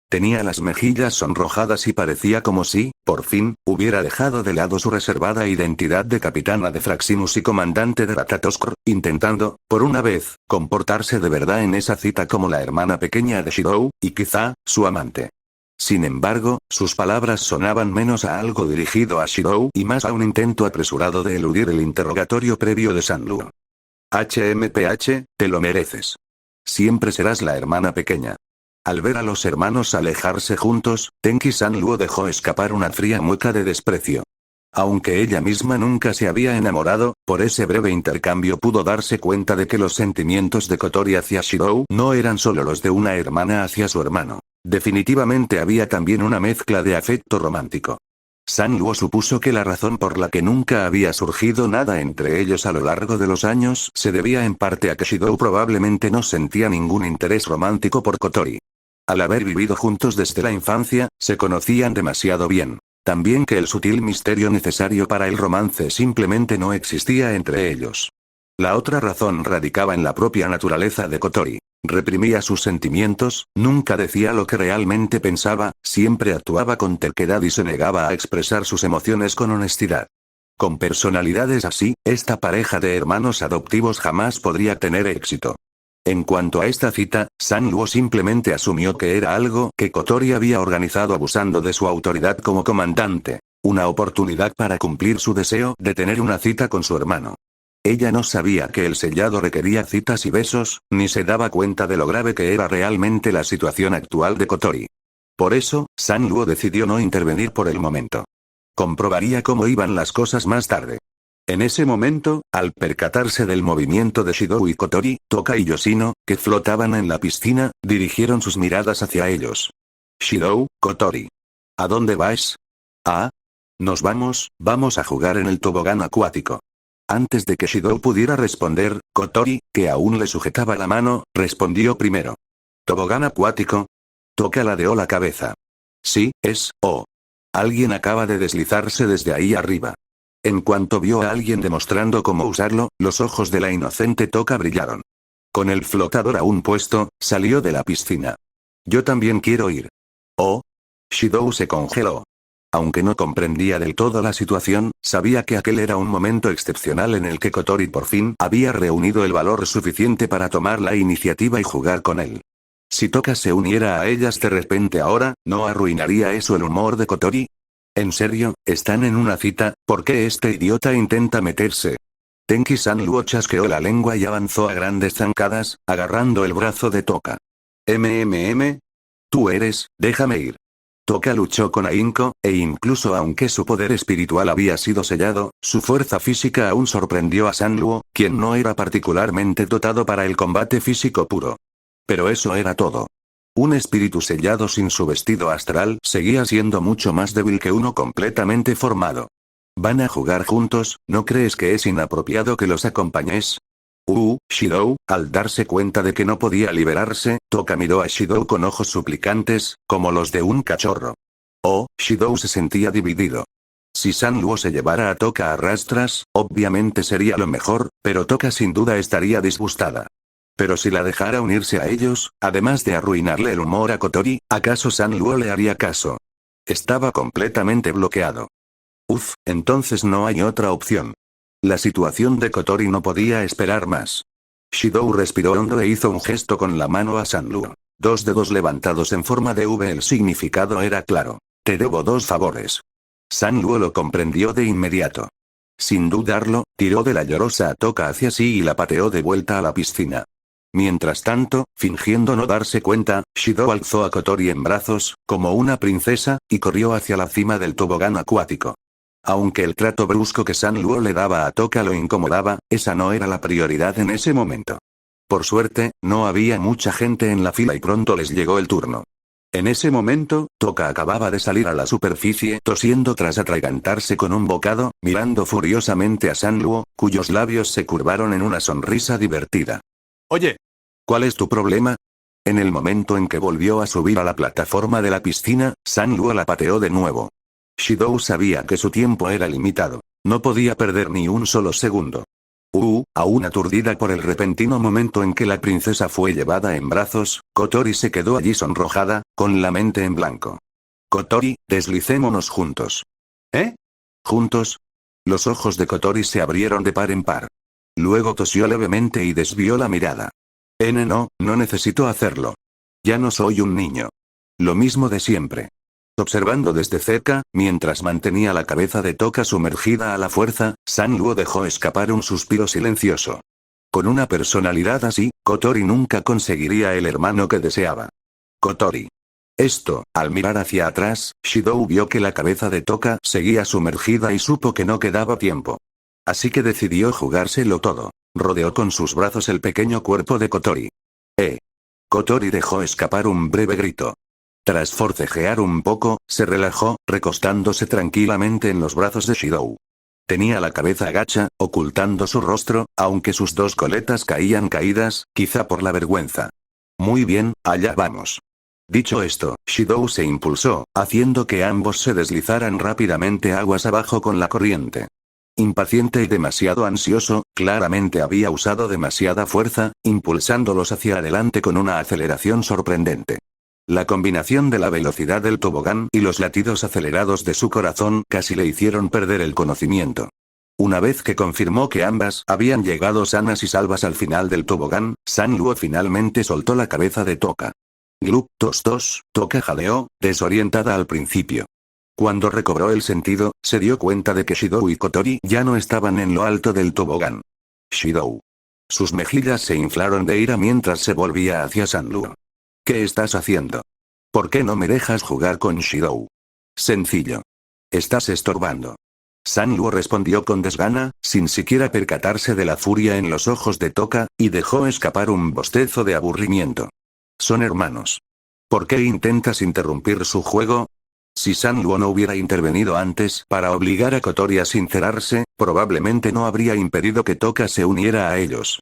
Tenía las mejillas sonrojadas y parecía como si, por fin, hubiera dejado de lado su reservada identidad de capitana de Fraximus y comandante de Ratatoskr, intentando, por una vez, comportarse de verdad en esa cita como la hermana pequeña de Shidou, y quizá, su amante. Sin embargo, sus palabras sonaban menos a algo dirigido a Shidou y más a un intento apresurado de eludir el interrogatorio previo de Sanluo. HMPH, te lo mereces. Siempre serás la hermana pequeña. Al ver a los hermanos alejarse juntos, Tenki-san Luo dejó escapar una fría mueca de desprecio. Aunque ella misma nunca se había enamorado, por ese breve intercambio pudo darse cuenta de que los sentimientos de Kotori hacia Shidou no eran solo los de una hermana hacia su hermano. Definitivamente había también una mezcla de afecto romántico. San Luo supuso que la razón por la que nunca había surgido nada entre ellos a lo largo de los años se debía en parte a que Shidou probablemente no sentía ningún interés romántico por Kotori. Al haber vivido juntos desde la infancia, se conocían demasiado bien. También que el sutil misterio necesario para el romance simplemente no existía entre ellos. La otra razón radicaba en la propia naturaleza de Kotori. Reprimía sus sentimientos, nunca decía lo que realmente pensaba, siempre actuaba con terquedad y se negaba a expresar sus emociones con honestidad. Con personalidades así, esta pareja de hermanos adoptivos jamás podría tener éxito. En cuanto a esta cita, San Luo simplemente asumió que era algo que Kotori había organizado abusando de su autoridad como comandante. Una oportunidad para cumplir su deseo de tener una cita con su hermano. Ella no sabía que el sellado requería citas y besos, ni se daba cuenta de lo grave que era realmente la situación actual de Kotori. Por eso, San Luo decidió no intervenir por el momento. Comprobaría cómo iban las cosas más tarde. En ese momento, al percatarse del movimiento de Shidou y Kotori, Toka y Yoshino, que flotaban en la piscina, dirigieron sus miradas hacia ellos. Shidou, Kotori. ¿A dónde vais? Ah. Nos vamos a jugar en el tobogán acuático. Antes de que Shidou pudiera responder, Kotori, que aún le sujetaba la mano, respondió primero. ¿Tobogán acuático? Toka ladeó la cabeza. Sí, es, alguien acaba de deslizarse desde ahí arriba. En cuanto vio a alguien demostrando cómo usarlo, los ojos de la inocente Toka brillaron. Con el flotador aún puesto, salió de la piscina. Yo también quiero ir. Oh. Shidou se congeló. Aunque no comprendía del todo la situación, sabía que aquel era un momento excepcional en el que Kotori por fin había reunido el valor suficiente para tomar la iniciativa y jugar con él. Si Toka se uniera a ellas de repente ahora, ¿no arruinaría eso el humor de Kotori? ¿En serio, están en una cita? ¿Por qué este idiota intenta meterse? Tenki-san Luo chasqueó la lengua y avanzó a grandes zancadas, agarrando el brazo de Toka. Tú eres, déjame ir. Toka luchó con ahínco, e incluso aunque su poder espiritual había sido sellado, su fuerza física aún sorprendió a San Luo, quien no era particularmente dotado para el combate físico puro. Pero eso era todo. Un espíritu sellado sin su vestido astral seguía siendo mucho más débil que uno completamente formado. ¿Van a jugar juntos? ¿No crees que es inapropiado que los acompañes? Shidou, al darse cuenta de que no podía liberarse, Toka miró a Shidou con ojos suplicantes, como los de un cachorro. Shidou se sentía dividido. Si San Luo se llevara a Toka a rastras, obviamente sería lo mejor, pero Toka sin duda estaría disgustada. Pero si la dejara unirse a ellos, además de arruinarle el humor a Kotori, ¿acaso San Luo le haría caso? Estaba completamente bloqueado. Entonces no hay otra opción. La situación de Kotori no podía esperar más. Shidou respiró hondo e hizo un gesto con la mano a San Luo. Dos dedos levantados en forma de V. El significado era claro. Te debo 2 favores. San Luo lo comprendió de inmediato. Sin dudarlo, tiró de la llorosa a Toka hacia sí y la pateó de vuelta a la piscina. Mientras tanto, fingiendo no darse cuenta, Shidou alzó a Kotori en brazos, como una princesa, y corrió hacia la cima del tobogán acuático. Aunque el trato brusco que San Luo le daba a Toka lo incomodaba, esa no era la prioridad en ese momento. Por suerte, no había mucha gente en la fila y pronto les llegó el turno. En ese momento, Toka acababa de salir a la superficie tosiendo tras atragantarse con un bocado, mirando furiosamente a San Luo, cuyos labios se curvaron en una sonrisa divertida. Oye, ¿cuál es tu problema? En el momento en que volvió a subir a la plataforma de la piscina, San Luo la pateó de nuevo. Shidou sabía que su tiempo era limitado. No podía perder ni un solo segundo. Aún aturdida por el repentino momento en que la princesa fue llevada en brazos, Kotori se quedó allí sonrojada, con la mente en blanco. Kotori, deslicémonos juntos. ¿Eh? ¿Juntos? Los ojos de Kotori se abrieron de par en par. Luego tosió levemente y desvió la mirada. No necesito hacerlo. Ya no soy un niño. Lo mismo de siempre. Observando desde cerca, mientras mantenía la cabeza de Toka sumergida a la fuerza, San Luo dejó escapar un suspiro silencioso. Con una personalidad así, Kotori nunca conseguiría el hermano que deseaba. Kotori. Esto, al mirar hacia atrás, Shidou vio que la cabeza de Toka seguía sumergida y supo que no quedaba tiempo. Así que decidió jugárselo todo. Rodeó con sus brazos el pequeño cuerpo de Kotori. Kotori dejó escapar un breve grito. Tras forcejear un poco, se relajó, recostándose tranquilamente en los brazos de Shidou. Tenía la cabeza agacha, ocultando su rostro, aunque sus dos coletas caían caídas, quizá por la vergüenza. Muy bien, allá vamos. Dicho esto, Shidou se impulsó, haciendo que ambos se deslizaran rápidamente aguas abajo con la corriente. Impaciente y demasiado ansioso, claramente había usado demasiada fuerza, impulsándolos hacia adelante con una aceleración sorprendente. La combinación de la velocidad del tobogán y los latidos acelerados de su corazón casi le hicieron perder el conocimiento. Una vez que confirmó que ambas habían llegado sanas y salvas al final del tobogán, Sanluo finalmente soltó la cabeza de Toka. Glup, tos tos, Toka jadeó, desorientada al principio. Cuando recobró el sentido, se dio cuenta de que Shidou y Kotori ya no estaban en lo alto del tobogán. Shidou. Sus mejillas se inflaron de ira mientras se volvía hacia Sanluo. ¿Qué estás haciendo? ¿Por qué no me dejas jugar con Shidou? Sencillo. Estás estorbando. Sanluo respondió con desgana, sin siquiera percatarse de la furia en los ojos de Toka, y dejó escapar un bostezo de aburrimiento. Son hermanos. ¿Por qué intentas interrumpir su juego? Si Sanluo no hubiera intervenido antes para obligar a Kotori a sincerarse, probablemente no habría impedido que Toka se uniera a ellos.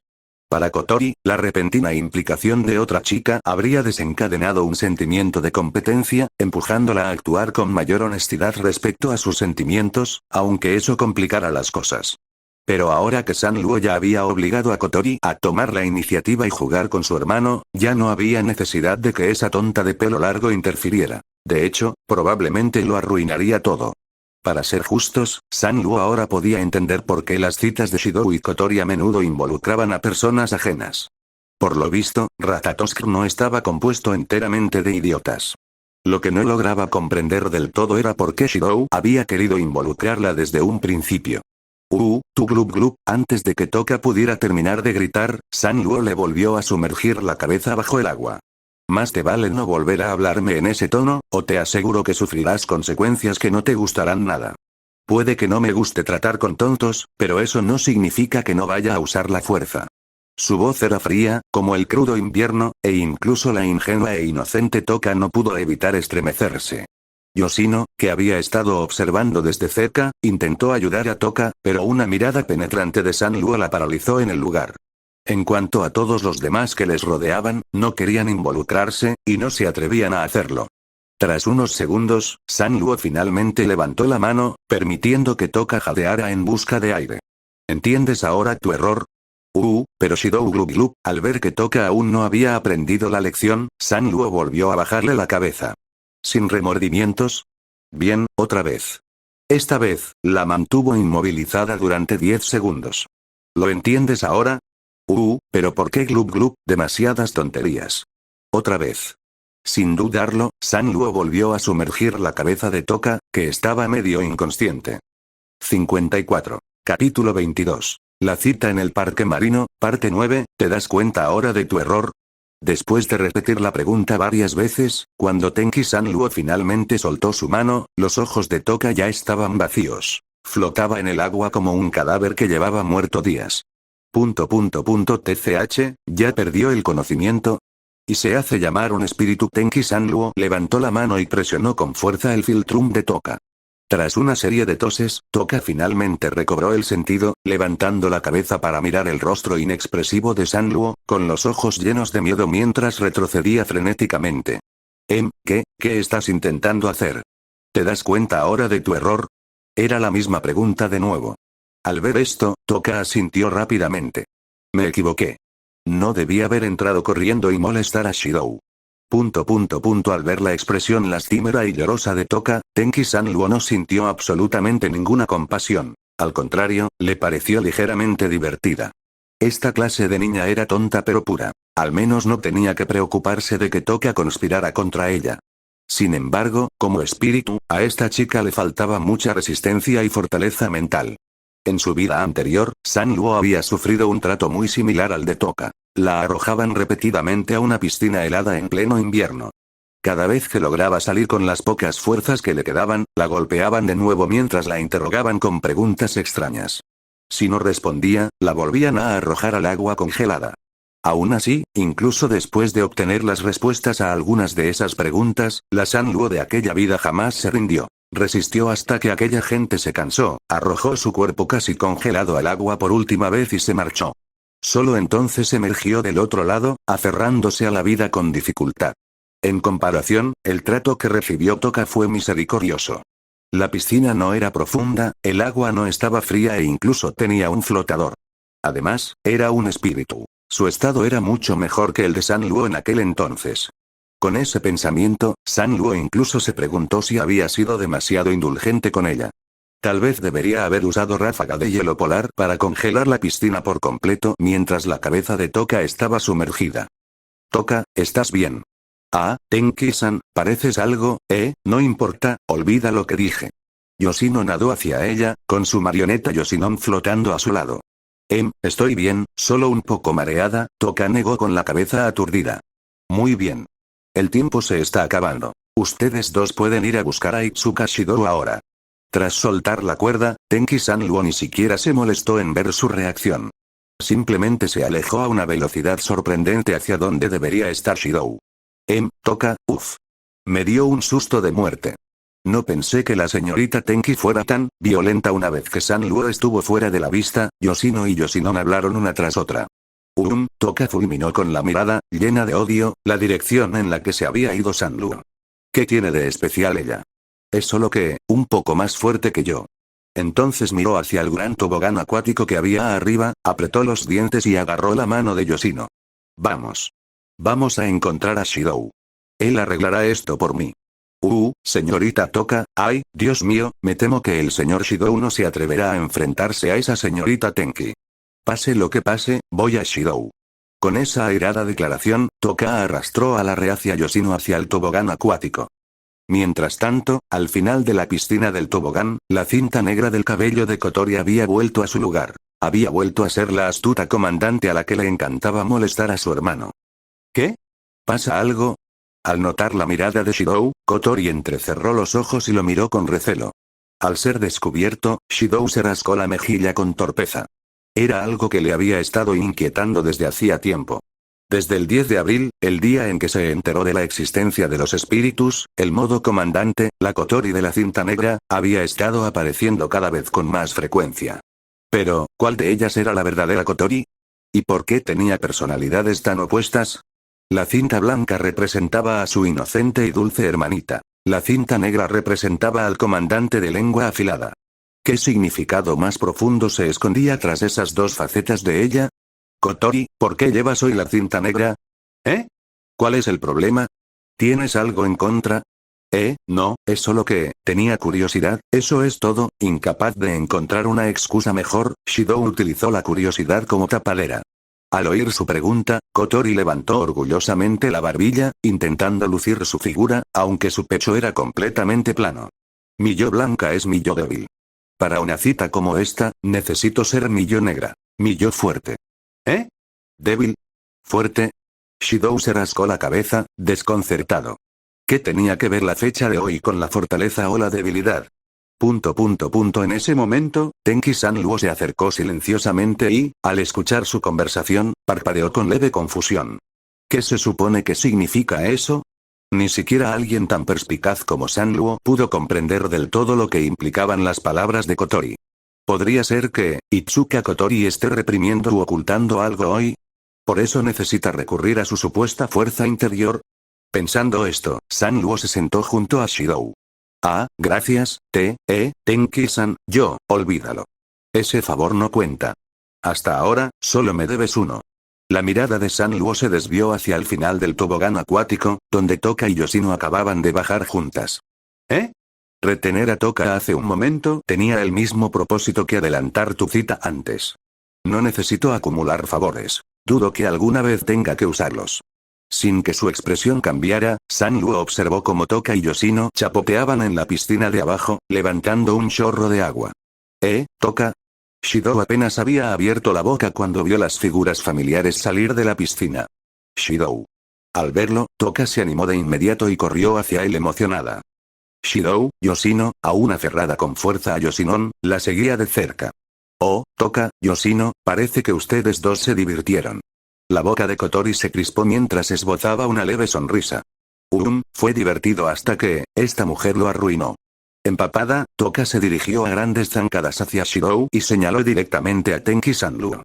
Para Kotori, la repentina implicación de otra chica habría desencadenado un sentimiento de competencia, empujándola a actuar con mayor honestidad respecto a sus sentimientos, aunque eso complicara las cosas. Pero ahora que Sanluo ya había obligado a Kotori a tomar la iniciativa y jugar con su hermano, ya no había necesidad de que esa tonta de pelo largo interfiriera. De hecho, probablemente lo arruinaría todo. Para ser justos, Sanluo ahora podía entender por qué las citas de Shidou y Kotori a menudo involucraban a personas ajenas. Por lo visto, Ratatosk no estaba compuesto enteramente de idiotas. Lo que no lograba comprender del todo era por qué Shidou había querido involucrarla desde un principio. Tu glup glup, antes de que Toka pudiera terminar de gritar, Sanluo le volvió a sumergir la cabeza bajo el agua. Más te vale no volver a hablarme en ese tono, o te aseguro que sufrirás consecuencias que no te gustarán nada. Puede que no me guste tratar con tontos, pero eso no significa que no vaya a usar la fuerza. Su voz era fría, como el crudo invierno, e incluso la ingenua e inocente Toka no pudo evitar estremecerse. Yoshino, que había estado observando desde cerca, intentó ayudar a Toka, pero una mirada penetrante de Sanluo la paralizó en el lugar. En cuanto a todos los demás que les rodeaban, no querían involucrarse, y no se atrevían a hacerlo. Tras unos segundos, Sanluo finalmente levantó la mano, permitiendo que Toka jadeara en busca de aire. ¿Entiendes ahora tu error? Pero Shidou glup glup, al ver que Toka aún no había aprendido la lección, Sanluo volvió a bajarle la cabeza. ¿Sin remordimientos? Bien, otra vez. Esta vez, la mantuvo inmovilizada durante 10 segundos. ¿Lo entiendes ahora? Pero ¿por qué glup glup? Demasiadas tonterías. Otra vez. Sin dudarlo, Sanluo volvió a sumergir la cabeza de Toka, que estaba medio inconsciente. 54. Capítulo 22. La cita en el parque marino, parte 9, ¿te das cuenta ahora de tu error? Después de repetir la pregunta varias veces, cuando Tenki Sanluo finalmente soltó su mano, los ojos de Toka ya estaban vacíos. Flotaba en el agua como un cadáver que llevaba muerto días. TCH, ¿ya perdió el conocimiento? ¿Y se hace llamar un espíritu? Tenki Sanluo levantó la mano y presionó con fuerza el filtrum de Toka. Tras una serie de toses, Toka finalmente recobró el sentido, levantando la cabeza para mirar el rostro inexpresivo de Sanluo, con los ojos llenos de miedo mientras retrocedía frenéticamente. ¿Qué estás intentando hacer? ¿Te das cuenta ahora de tu error? Era la misma pregunta de nuevo. Al ver esto, Toka asintió rápidamente. Me equivoqué. No debí haber entrado corriendo y molestar a Shidou. Al ver la expresión lastimera y llorosa de Toka, Tenki Sanluo no sintió absolutamente ninguna compasión. Al contrario, le pareció ligeramente divertida. Esta clase de niña era tonta pero pura. Al menos no tenía que preocuparse de que Toka conspirara contra ella. Sin embargo, como espíritu, a esta chica le faltaba mucha resistencia y fortaleza mental. En su vida anterior, Sanluo había sufrido un trato muy similar al de Toka. La arrojaban repetidamente a una piscina helada en pleno invierno. Cada vez que lograba salir con las pocas fuerzas que le quedaban, la golpeaban de nuevo mientras la interrogaban con preguntas extrañas. Si no respondía, la volvían a arrojar al agua congelada. Aún así, incluso después de obtener las respuestas a algunas de esas preguntas, la Sanluo de aquella vida jamás se rindió. Resistió hasta que aquella gente se cansó, arrojó su cuerpo casi congelado al agua por última vez y se marchó. Solo entonces emergió del otro lado, aferrándose a la vida con dificultad. En comparación, el trato que recibió Toka fue misericordioso. La piscina no era profunda, el agua no estaba fría e incluso tenía un flotador. Además, era un espíritu. Su estado era mucho mejor que el de Sanluo en aquel entonces. Con ese pensamiento, Sanluo incluso se preguntó si había sido demasiado indulgente con ella. Tal vez debería haber usado ráfaga de hielo polar para congelar la piscina por completo mientras la cabeza de Toka estaba sumergida. Toka, ¿estás bien? Ah, Tenki-san, pareces algo, no importa, olvida lo que dije. Yoshino nadó hacia ella, con su marioneta Yoshinon flotando a su lado. Estoy bien, solo un poco mareada, Toka negó con la cabeza aturdida. Muy bien. El tiempo se está acabando. Ustedes dos pueden ir a buscar a Itsuka Shidou ahora. Tras soltar la cuerda, Tenki-san Luo ni siquiera se molestó en ver su reacción. Simplemente se alejó a una velocidad sorprendente hacia donde debería estar Shidou. Toka, uff. Me dio un susto de muerte. No pensé que la señorita Tenki fuera tan violenta. Una vez que Sanluo estuvo fuera de la vista, Yoshino y Yoshinon hablaron una tras otra. Toka fulminó con la mirada, llena de odio, la dirección en la que se había ido Sanluo. ¿Qué tiene de especial ella? Es solo que, un poco más fuerte que yo. Entonces miró hacia el gran tobogán acuático que había arriba, apretó los dientes y agarró la mano de Yoshino. Vamos. Vamos a encontrar a Shidou. Él arreglará esto por mí. Señorita Toka, ay, Dios mío, me temo que el señor Shidou no se atreverá a enfrentarse a esa señorita Tenki. Pase lo que pase, voy a Shidou. Con esa airada declaración, Toka arrastró a la reacia Yoshino hacia el tobogán acuático. Mientras tanto, al final de la piscina del tobogán, la cinta negra del cabello de Kotori había vuelto a su lugar. Había vuelto a ser la astuta comandante a la que le encantaba molestar a su hermano. ¿Qué? ¿Pasa algo? Al notar la mirada de Shidou, Kotori entrecerró los ojos y lo miró con recelo. Al ser descubierto, Shidou se rascó la mejilla con torpeza. Era algo que le había estado inquietando desde hacía tiempo. Desde el 10 de abril, el día en que se enteró de la existencia de los espíritus, el modo comandante, la Kotori de la cinta negra, había estado apareciendo cada vez con más frecuencia. Pero, ¿cuál de ellas era la verdadera Kotori? ¿Y por qué tenía personalidades tan opuestas? La cinta blanca representaba a su inocente y dulce hermanita. La cinta negra representaba al comandante de lengua afilada. ¿Qué significado más profundo se escondía tras esas dos facetas de ella? Kotori, ¿por qué llevas hoy la cinta negra? ¿Cuál es el problema? ¿Tienes algo en contra? No, es solo que, tenía curiosidad, eso es todo. Incapaz de encontrar una excusa mejor, Shidou utilizó la curiosidad como tapadera. Al oír su pregunta, Kotori levantó orgullosamente la barbilla, intentando lucir su figura, aunque su pecho era completamente plano. Mi yo blanca es mi yo débil. Para una cita como esta, necesito ser mi yo negra. Mi yo fuerte. ¿Débil? ¿Fuerte? Shidou se rascó la cabeza, desconcertado. ¿Qué tenía que ver la fecha de hoy con la fortaleza o la debilidad? En ese momento, Tenki-san Luo se acercó silenciosamente y, al escuchar su conversación, parpadeó con leve confusión. ¿Qué se supone que significa eso? Ni siquiera alguien tan perspicaz como Sanluo pudo comprender del todo lo que implicaban las palabras de Kotori. ¿Podría ser que Itsuka Kotori esté reprimiendo u ocultando algo hoy? ¿Por eso necesita recurrir a su supuesta fuerza interior? Pensando esto, Sanluo se sentó junto a Shidou. Gracias, Tenki-san, olvídalo. Ese favor no cuenta. Hasta ahora, solo me debes uno. La mirada de Sanluo se desvió hacia el final del tobogán acuático, donde Toka y Yoshino acababan de bajar juntas. Retener a Toka hace un momento tenía el mismo propósito que adelantar tu cita antes. No necesito acumular favores. Dudo que alguna vez tenga que usarlos. Sin que su expresión cambiara, Sanluo observó cómo Toka y Yoshino chapoteaban en la piscina de abajo, levantando un chorro de agua. Toka. Shidou apenas había abierto la boca cuando vio las figuras familiares salir de la piscina. Shidou. Al verlo, Toka se animó de inmediato y corrió hacia él emocionada. Shidou, Yoshino, aún aferrada con fuerza a Yoshinon, la seguía de cerca. Oh, Toka, Yoshino, parece que ustedes dos se divirtieron. La boca de Kotori se crispó mientras esbozaba una leve sonrisa. Fue divertido hasta que, esta mujer lo arruinó. Empapada, Toka se dirigió a grandes zancadas hacia Shidou y señaló directamente a Tenki Sanluo.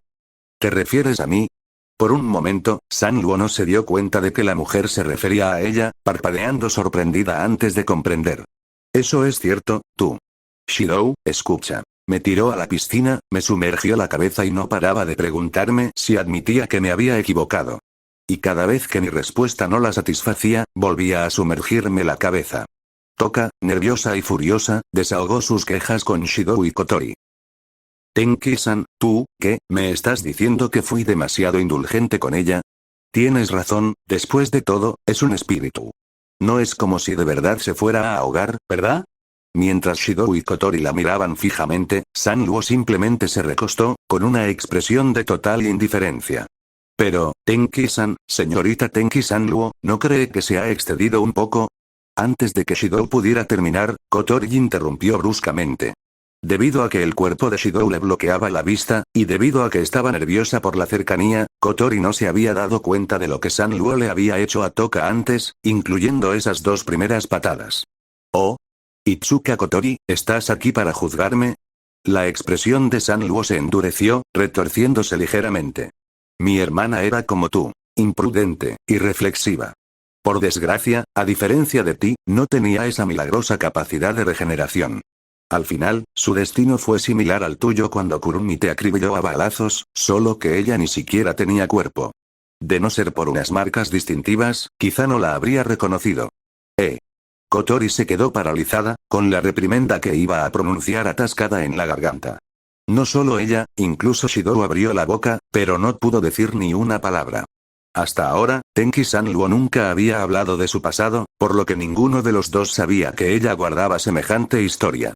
¿Te refieres a mí? Por un momento, Sanluo no se dio cuenta de que la mujer se refería a ella, parpadeando sorprendida antes de comprender. Eso es cierto, tú. Shidou, escucha. Me tiró a la piscina, me sumergió la cabeza y no paraba de preguntarme si admitía que me había equivocado. Y cada vez que mi respuesta no la satisfacía, volvía a sumergirme la cabeza. Toka, nerviosa y furiosa, desahogó sus quejas con Shidou y Kotori. Tenki-san, ¿tú, qué, me estás diciendo que fui demasiado indulgente con ella? Tienes razón, después de todo, es un espíritu. No es como si de verdad se fuera a ahogar, ¿verdad? Mientras Shidou y Kotori la miraban fijamente, Sanluo simplemente se recostó, con una expresión de total indiferencia. Pero, Tenki-san, señorita Tenki Sanluo, ¿no cree que se ha excedido un poco? Antes de que Shidou pudiera terminar, Kotori interrumpió bruscamente. Debido a que el cuerpo de Shidou le bloqueaba la vista, y debido a que estaba nerviosa por la cercanía, Kotori no se había dado cuenta de lo que Sanluo le había hecho a Toka antes, incluyendo esas dos primeras patadas. Oh. Itsuka Kotori, ¿estás aquí para juzgarme? La expresión de Sanluo se endureció, retorciéndose ligeramente. Mi hermana era como tú, imprudente, irreflexiva. Por desgracia, a diferencia de ti, no tenía esa milagrosa capacidad de regeneración. Al final, su destino fue similar al tuyo cuando Kurumi te acribilló a balazos, solo que ella ni siquiera tenía cuerpo. De no ser por unas marcas distintivas, quizá no la habría reconocido. Kotori se quedó paralizada, con la reprimenda que iba a pronunciar atascada en la garganta. No solo ella, incluso Shidou abrió la boca, pero no pudo decir ni una palabra. Hasta ahora, Tenki Sanluo nunca había hablado de su pasado, por lo que ninguno de los dos sabía que ella guardaba semejante historia.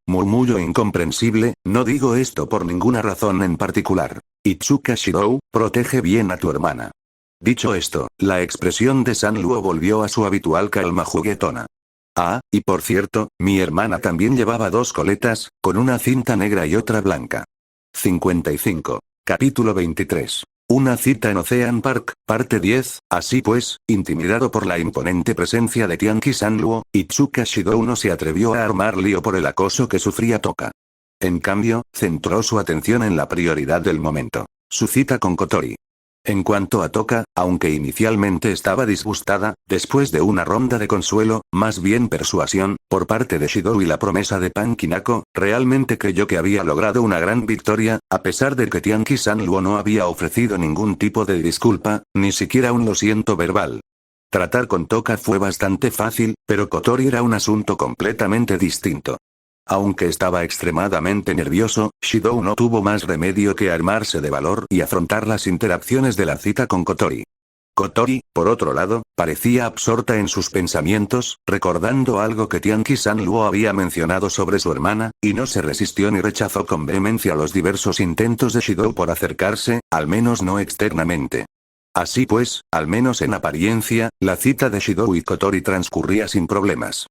Murmullo incomprensible, no digo esto por ninguna razón en particular. Itsuka Shidou, protege bien a tu hermana. Dicho esto, la expresión de Sanluo volvió a su habitual calma juguetona. Ah, y por cierto, mi hermana también llevaba dos coletas, con una cinta negra y otra blanca. 55. Capítulo 23. Una cita en Ocean Park, parte 10, así pues, intimidado por la imponente presencia de Tianqi Sanluo, Itsuka Shidou no se atrevió a armar lío por el acoso que sufría Toka. En cambio, centró su atención en la prioridad del momento, su cita con Kotori. En cuanto a Toka, aunque inicialmente estaba disgustada, después de una ronda de consuelo, más bien persuasión, por parte de Shidou y la promesa de Pankinako, realmente creyó que había logrado una gran victoria, a pesar de que Tianqi Sanluo no había ofrecido ningún tipo de disculpa, ni siquiera un lo siento verbal. Tratar con Toka fue bastante fácil, pero Kotori era un asunto completamente distinto. Aunque estaba extremadamente nervioso, Shidou no tuvo más remedio que armarse de valor y afrontar las interacciones de la cita con Kotori. Kotori, por otro lado, parecía absorta en sus pensamientos, recordando algo que Tianqi Sanluo había mencionado sobre su hermana, y no se resistió ni rechazó con vehemencia los diversos intentos de Shidou por acercarse, al menos no externamente. Así pues, al menos en apariencia, la cita de Shidou y Kotori transcurría sin problemas.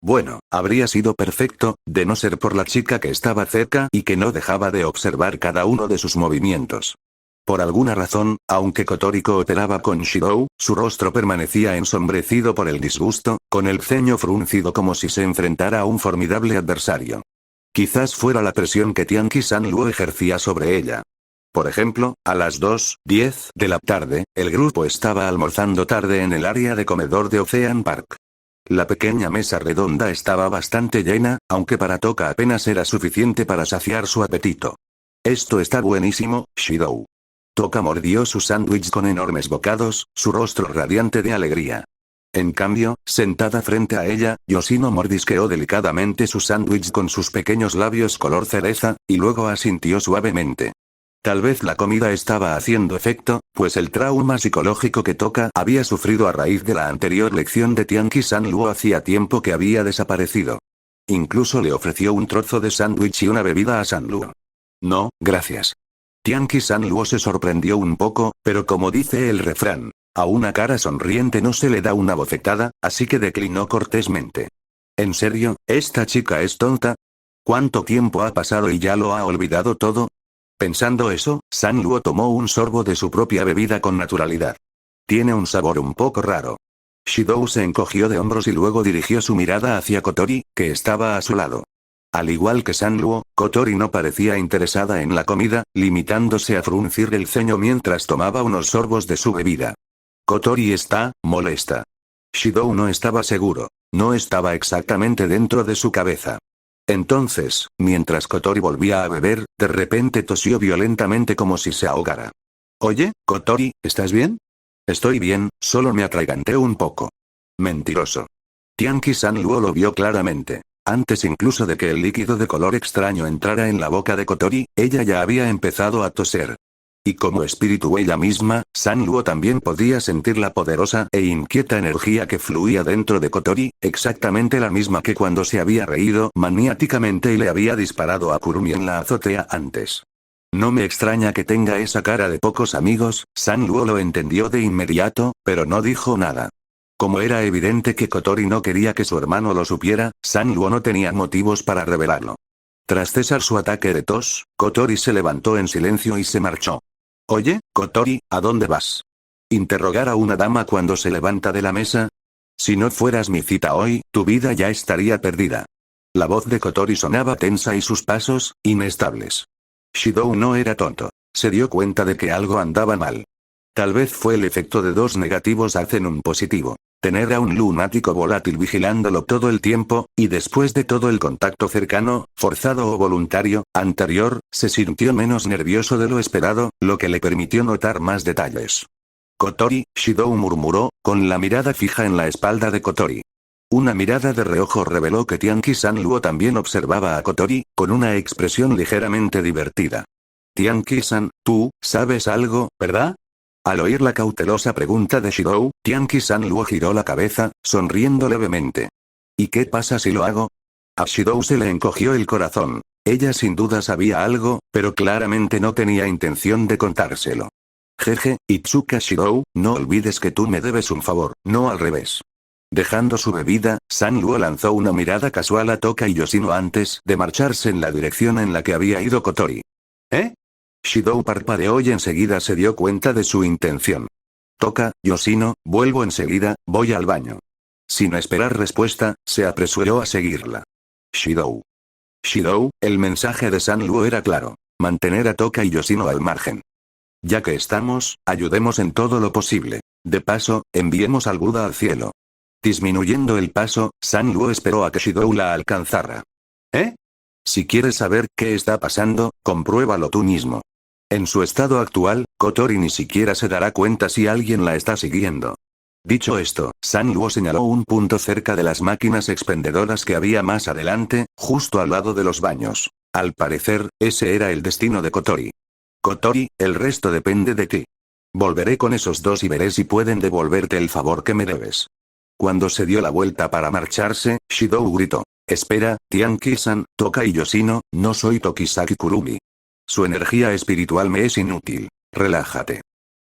Bueno, habría sido perfecto, de no ser por la chica que estaba cerca y que no dejaba de observar cada uno de sus movimientos. Por alguna razón, aunque Kotori cooperaba con Shidou, su rostro permanecía ensombrecido por el disgusto, con el ceño fruncido como si se enfrentara a un formidable adversario. Quizás fuera la presión que Tianqi Sanluo ejercía sobre ella. Por ejemplo, a las 2:10 de la tarde, el grupo estaba almorzando tarde en el área de comedor de Ocean Park. La pequeña mesa redonda estaba bastante llena, aunque para Toka apenas era suficiente para saciar su apetito. Esto está buenísimo, Shidou. Toka mordió su sándwich con enormes bocados, su rostro radiante de alegría. En cambio, sentada frente a ella, Yoshino mordisqueó delicadamente su sándwich con sus pequeños labios color cereza, y luego asintió suavemente. Tal vez la comida estaba haciendo efecto, pues el trauma psicológico que Toka había sufrido a raíz de la anterior lección de Tianqi Sanluo hacía tiempo que había desaparecido. Incluso le ofreció un trozo de sándwich y una bebida a Sanluo. No, gracias. Tianqi Sanluo se sorprendió un poco, pero como dice el refrán, A una cara sonriente no se le da una bofetada, así que declinó cortésmente. ¿En serio, esta chica es tonta? ¿Cuánto tiempo ha pasado y ya lo ha olvidado todo? Pensando eso, San Luo tomó un sorbo de su propia bebida con naturalidad. Tiene un sabor un poco raro. Shidou se encogió de hombros y luego dirigió su mirada hacia Kotori, que estaba a su lado. Al igual que San Luo, Kotori no parecía interesada en la comida, limitándose a fruncir el ceño mientras tomaba unos sorbos de su bebida. Kotori está molesta. Shidou no estaba seguro. No estaba exactamente dentro de su cabeza. Entonces, mientras Kotori volvía a beber, de repente tosió violentamente como si se ahogara. Oye, Kotori, ¿estás bien? Estoy bien, solo me atraganté un poco. Mentiroso. Tianqi-san Luo lo vio claramente. Antes incluso de que el líquido de color extraño entrara en la boca de Kotori, ella ya había empezado a toser. Y como espíritu ella misma, San Luo también podía sentir la poderosa e inquieta energía que fluía dentro de Kotori, exactamente la misma que cuando se había reído maniáticamente y le había disparado a Kurumi en la azotea antes. No me extraña que tenga esa cara de pocos amigos, San Luo lo entendió de inmediato, pero no dijo nada. Como era evidente que Kotori no quería que su hermano lo supiera, San Luo no tenía motivos para revelarlo. Tras cesar su ataque de tos, Kotori se levantó en silencio y se marchó. Oye, Kotori, ¿a dónde vas? ¿Interrogar a una dama cuando se levanta de la mesa? Si no fueras mi cita hoy, tu vida ya estaría perdida. La voz de Kotori sonaba tensa y sus pasos, inestables. Shidou no era tonto. Se dio cuenta de que algo andaba mal. Tal vez fue el efecto de dos negativos hacen un positivo. Tener a un lunático volátil vigilándolo todo el tiempo, y después de todo el contacto cercano, forzado o voluntario, anterior, se sintió menos nervioso de lo esperado, lo que le permitió notar más detalles. Kotori, Shidou murmuró, con la mirada fija en la espalda de Kotori. Una mirada de reojo reveló que Tianqi-san Luo también observaba a Kotori, con una expresión ligeramente divertida. Tianqi-san, tú, ¿sabes algo, verdad? Al oír la cautelosa pregunta de Shidou, Tianqi-san Luo giró la cabeza, sonriendo levemente. ¿Y qué pasa si lo hago? A Shidou se le encogió el corazón. Ella sin duda sabía algo, pero claramente no tenía intención de contárselo. Jeje, Itsuka Shidou, no olvides que tú me debes un favor, no al revés. Dejando su bebida, San Luo lanzó una mirada casual a Toka y Yoshino antes de marcharse en la dirección en la que había ido Kotori. ¿Eh? Shidou parpadeó y enseguida se dio cuenta de su intención. Toka, Yoshino, vuelvo enseguida, voy al baño. Sin esperar respuesta, se apresuró a seguirla. Shidou. Shidou, el mensaje de San Luo era claro. Mantener a Toka y Yoshino al margen. Ya que estamos, ayudemos en todo lo posible. De paso, enviemos al Buda al cielo. Disminuyendo el paso, San Luo esperó a que Shidou la alcanzara. ¿Eh? Si quieres saber qué está pasando, compruébalo tú mismo. En su estado actual, Kotori ni siquiera se dará cuenta si alguien la está siguiendo. Dicho esto, San Luo señaló un punto cerca de las máquinas expendedoras que había más adelante, justo al lado de los baños. Al parecer, ese era el destino de Kotori. Kotori, el resto depende de ti. Volveré con esos dos y veré si pueden devolverte el favor que me debes. Cuando se dio la vuelta para marcharse, Shidou gritó. Espera, Tianqi-san, Toka y Yoshino, no soy Tokisaki Kurumi. Su energía espiritual me es inútil. Relájate.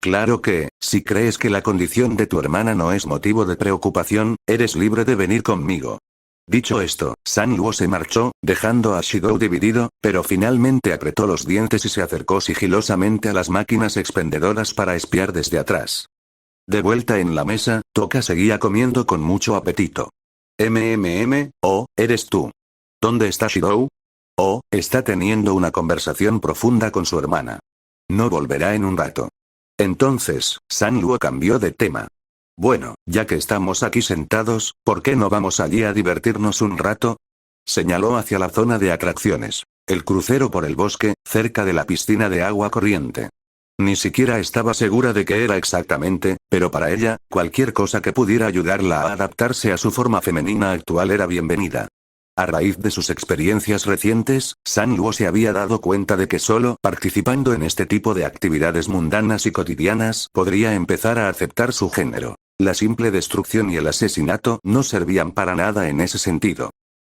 Claro que, si crees que la condición de tu hermana no es motivo de preocupación, eres libre de venir conmigo. Dicho esto, San Luo se marchó, dejando a Shidou dividido, pero finalmente apretó los dientes y se acercó sigilosamente a las máquinas expendedoras para espiar desde atrás. De vuelta en la mesa, Toka seguía comiendo con mucho apetito. Oh, eres tú. ¿Dónde está Shidou? Oh, está teniendo una conversación profunda con su hermana. No volverá en un rato. Entonces, San Luo cambió de tema. Bueno, ya que estamos aquí sentados, ¿por qué no vamos allí a divertirnos un rato? Señaló hacia la zona de atracciones. El crucero por el bosque, cerca de la piscina de agua corriente. Ni siquiera estaba segura de qué era exactamente, pero para ella, cualquier cosa que pudiera ayudarla a adaptarse a su forma femenina actual era bienvenida. A raíz de sus experiencias recientes, San Luo se había dado cuenta de que solo participando en este tipo de actividades mundanas y cotidianas podría empezar a aceptar su género. La simple destrucción y el asesinato no servían para nada en ese sentido.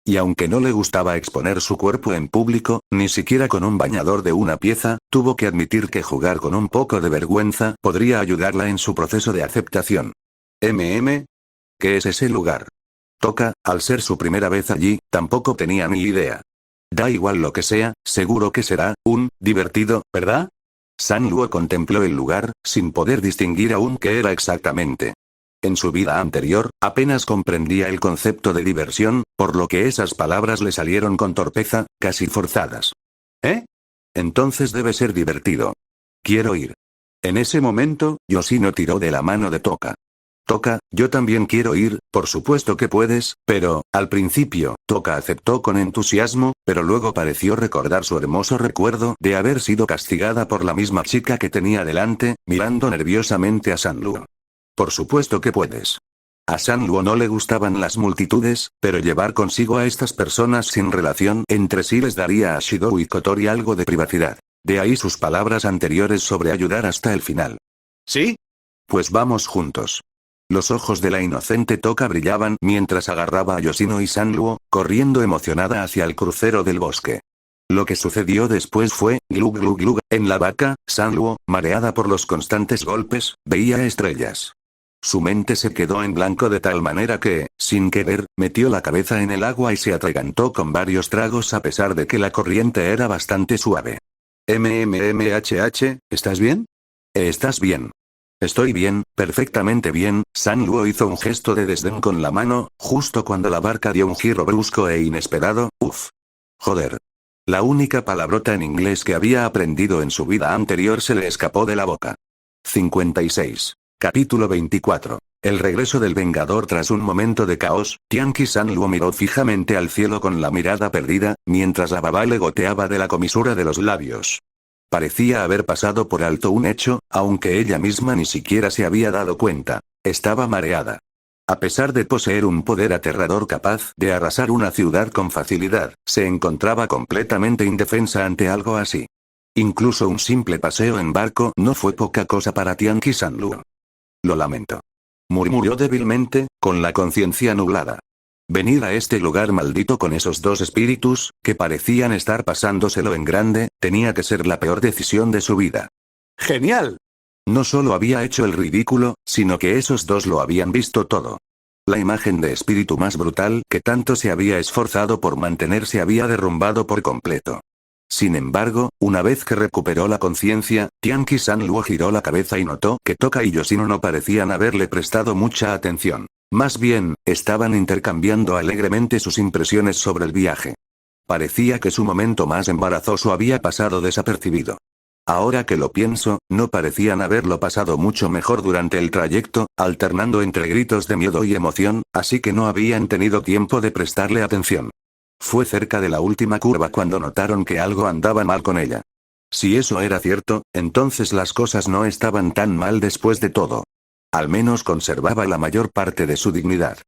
Y aunque no le gustaba exponer su cuerpo en público, ni siquiera con un bañador de una pieza, tuvo que admitir que jugar con un poco de vergüenza podría ayudarla en su proceso de aceptación. ¿Qué es ese lugar? Toca, al ser su primera vez allí, tampoco tenía ni idea. Da igual lo que sea, seguro que será divertido, ¿verdad? Sanluo contempló el lugar, sin poder distinguir aún qué era exactamente. En su vida anterior, apenas comprendía el concepto de diversión, por lo que esas palabras le salieron con torpeza, casi forzadas. Entonces debe ser divertido. Quiero ir. En ese momento, Yoshino tiró de la mano de Toka. Toka, yo también quiero ir, por supuesto que puedes, pero, al principio, Toka aceptó con entusiasmo, pero luego pareció recordar su hermoso recuerdo de haber sido castigada por la misma chica que tenía delante, mirando nerviosamente a Sanluo. Por supuesto que puedes. A Sanluo no le gustaban las multitudes, pero llevar consigo a estas personas sin relación entre sí les daría a Shidou y Kotori algo de privacidad. De ahí sus palabras anteriores sobre ayudar hasta el final. ¿Sí? Pues vamos juntos. Los ojos de la inocente Toka brillaban mientras agarraba a Yoshino y Sanluo, corriendo emocionada hacia el crucero del bosque. Lo que sucedió después fue, glug glug glug, en la vaca, Sanluo, mareada por los constantes golpes, veía estrellas. Su mente se quedó en blanco de tal manera que, sin querer, metió la cabeza en el agua y se atragantó con varios tragos a pesar de que la corriente era bastante suave. ¿Estás bien? ¿Estás bien? Estoy bien, perfectamente bien. Sanluo hizo un gesto de desdén con la mano, justo cuando la barca dio un giro brusco e inesperado. Joder. La única palabrota en inglés que había aprendido en su vida anterior se le escapó de la boca. 56. Capítulo 24. El regreso del Vengador. Tras un momento de caos, Tianqi Sanluo miró fijamente al cielo con la mirada perdida, mientras la baba le goteaba de la comisura de los labios. Parecía haber pasado por alto un hecho, aunque ella misma ni siquiera se había dado cuenta. Estaba mareada. A pesar de poseer un poder aterrador capaz de arrasar una ciudad con facilidad, se encontraba completamente indefensa ante algo así. Incluso un simple paseo en barco no fue poca cosa para Tianqi Sanluo. Lo lamento. Murmuró débilmente, con la conciencia nublada. Venir a este lugar maldito con esos dos espíritus, que parecían estar pasándoselo en grande, tenía que ser la peor decisión de su vida. ¡Genial! No solo había hecho el ridículo, sino que esos dos lo habían visto todo. La imagen de espíritu más brutal que tanto se había esforzado por mantener se había derrumbado por completo. Sin embargo, una vez que recuperó la conciencia, Tianqi Sanluo giró la cabeza y notó que Toka y Yoshino no parecían haberle prestado mucha atención. Más bien, estaban intercambiando alegremente sus impresiones sobre el viaje. Parecía que su momento más embarazoso había pasado desapercibido. Ahora que lo pienso, no parecían haberlo pasado mucho mejor durante el trayecto, alternando entre gritos de miedo y emoción, así que no habían tenido tiempo de prestarle atención. Fue cerca de la última curva cuando notaron que algo andaba mal con ella. Si eso era cierto, entonces las cosas no estaban tan mal después de todo. Al menos conservaba la mayor parte de su dignidad.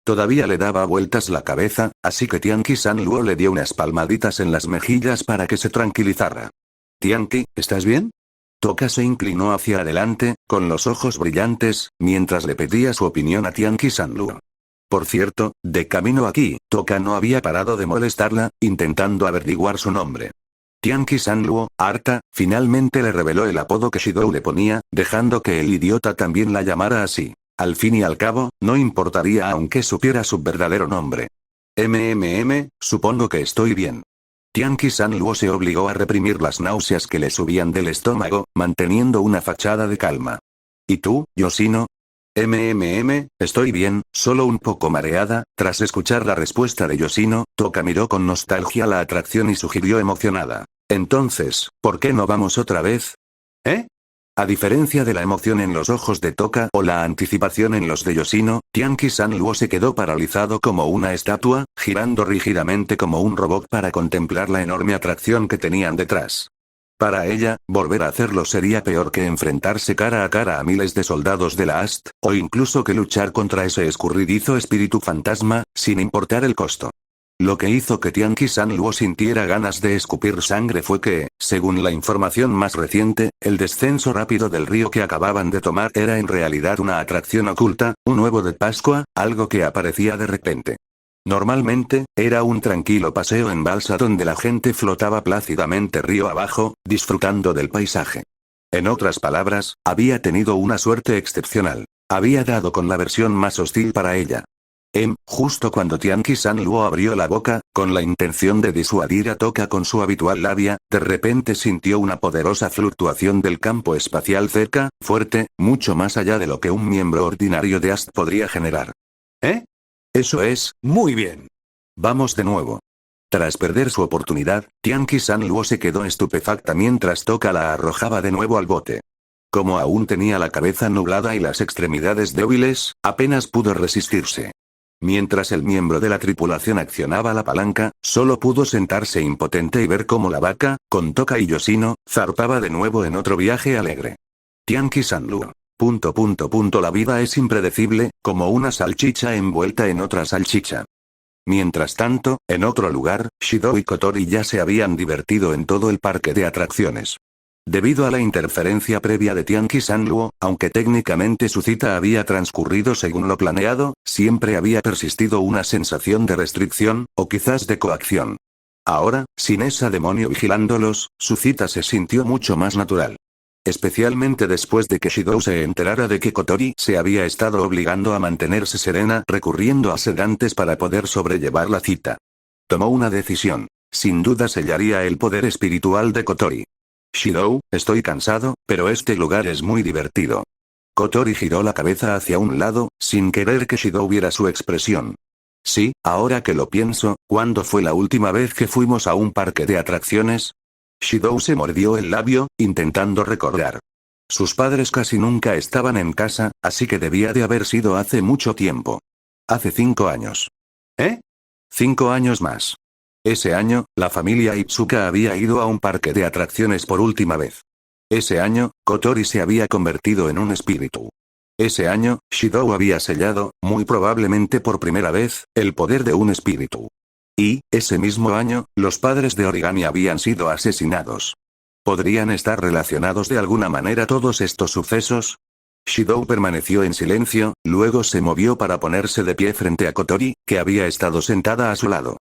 Todavía le daba vueltas la cabeza, así que Tianqi Sanluo le dio unas palmaditas en las mejillas para que se tranquilizara. Tianqi, ¿estás bien? Toka se inclinó hacia adelante, con los ojos brillantes, mientras le pedía su opinión a Tianqi Sanluo. Por cierto, de camino aquí, Toka no había parado de molestarla, intentando averiguar su nombre. Tianqi Sanluo, harta, finalmente le reveló el apodo que Shidou le ponía, dejando que el idiota también la llamara así. Al fin y al cabo, no importaría aunque supiera su verdadero nombre. Supongo que estoy bien. Tianqi Sanluo se obligó a reprimir las náuseas que le subían del estómago, manteniendo una fachada de calma. ¿Y tú, Yoshino? Estoy bien, solo un poco mareada. Tras escuchar la respuesta de Yoshino, Toka miró con nostalgia la atracción y sugirió emocionada. Entonces, ¿por qué no vamos otra vez? A diferencia de la emoción en los ojos de Toka o la anticipación en los de Yoshino, Tianqi Sanluo se quedó paralizado como una estatua, girando rígidamente como un robot para contemplar la enorme atracción que tenían detrás. Para ella, volver a hacerlo sería peor que enfrentarse cara a cara a miles de soldados de la AST, o incluso que luchar contra ese escurridizo espíritu fantasma, sin importar el costo. Lo que hizo que Tianqi Sanluo sintiera ganas de escupir sangre fue que, según la información más reciente, el descenso rápido del río que acababan de tomar era en realidad una atracción oculta, un huevo de Pascua, algo que aparecía de repente. Normalmente, era un tranquilo paseo en balsa donde la gente flotaba plácidamente río abajo, disfrutando del paisaje. En otras palabras, había tenido una suerte excepcional. Había dado con la versión más hostil para ella. Justo cuando Tianqi-san Luo abrió la boca, con la intención de disuadir a Toka con su habitual labia, de repente sintió una poderosa fluctuación del campo espacial cerca, fuerte, mucho más allá de lo que un miembro ordinario de AST podría generar. Eso es, muy bien. Vamos de nuevo. Tras perder su oportunidad, Tianqi-san Luo se quedó estupefacta mientras Toka la arrojaba de nuevo al bote. Como aún tenía la cabeza nublada y las extremidades débiles, apenas pudo resistirse. Mientras el miembro de la tripulación accionaba la palanca, solo pudo sentarse impotente y ver cómo la vaca, con Toka y Yoshino, zarpaba de nuevo en otro viaje alegre. Tianqi-san Luo. La vida es impredecible, como una salchicha envuelta en otra salchicha. Mientras tanto, en otro lugar, Shidou y Kotori ya se habían divertido en todo el parque de atracciones. Debido a la interferencia previa de Tianqi-san Luo, aunque técnicamente su cita había transcurrido según lo planeado, siempre había persistido una sensación de restricción, o quizás de coacción. Ahora, sin esa demonio vigilándolos, su cita se sintió mucho más natural. Especialmente después de que Shidou se enterara de que Kotori se había estado obligando a mantenerse serena recurriendo a sedantes para poder sobrellevar la cita. Tomó una decisión. Sin duda sellaría el poder espiritual de Kotori. Shidou, estoy cansado, pero este lugar es muy divertido. Kotori giró la cabeza hacia un lado, sin querer que Shidou viera su expresión. Sí, ahora que lo pienso, ¿cuándo fue la última vez que fuimos a un parque de atracciones? Shidou se mordió el labio, intentando recordar. Sus padres casi nunca estaban en casa, así que debía de haber sido hace mucho tiempo. Hace 5 años. 5 años más. Ese año, la familia Itsuka había ido a un parque de atracciones por última vez. Ese año, Kotori se había convertido en un espíritu. Ese año, Shidou había sellado, muy probablemente por primera vez, el poder de un espíritu. Y, ese mismo año, los padres de Origami habían sido asesinados. ¿Podrían estar relacionados de alguna manera todos estos sucesos? Shidou permaneció en silencio, luego se movió para ponerse de pie frente a Kotori, que había estado sentada a su lado.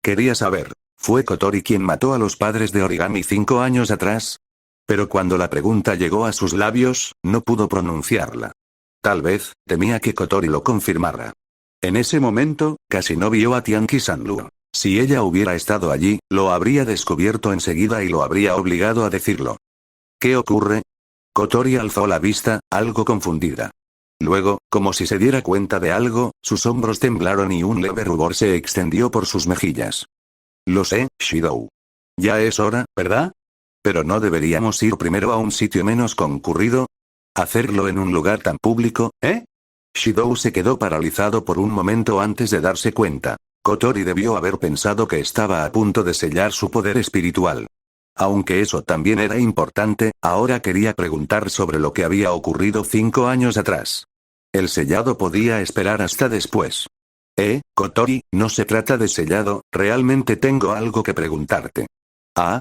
Quería saber, ¿fue Kotori quien mató a los padres de Origami 5 años atrás? Pero cuando la pregunta llegó a sus labios, no pudo pronunciarla. Tal vez, temía que Kotori lo confirmara. En ese momento, casi no vio a Tianqi-san Luo. Si ella hubiera estado allí, lo habría descubierto enseguida y lo habría obligado a decirlo. ¿Qué ocurre? Kotori alzó la vista, algo confundida. Luego, como si se diera cuenta de algo, sus hombros temblaron y un leve rubor se extendió por sus mejillas. Lo sé, Shidou. Ya es hora, ¿verdad? Pero ¿no deberíamos ir primero a un sitio menos concurrido? ¿Hacerlo en un lugar tan público, Shidou se quedó paralizado por un momento antes de darse cuenta. Kotori debió haber pensado que estaba a punto de sellar su poder espiritual. Aunque eso también era importante, ahora quería preguntar sobre lo que había ocurrido 5 años atrás. El sellado podía esperar hasta después. Kotori, no se trata de sellado, realmente tengo algo que preguntarte. Ah.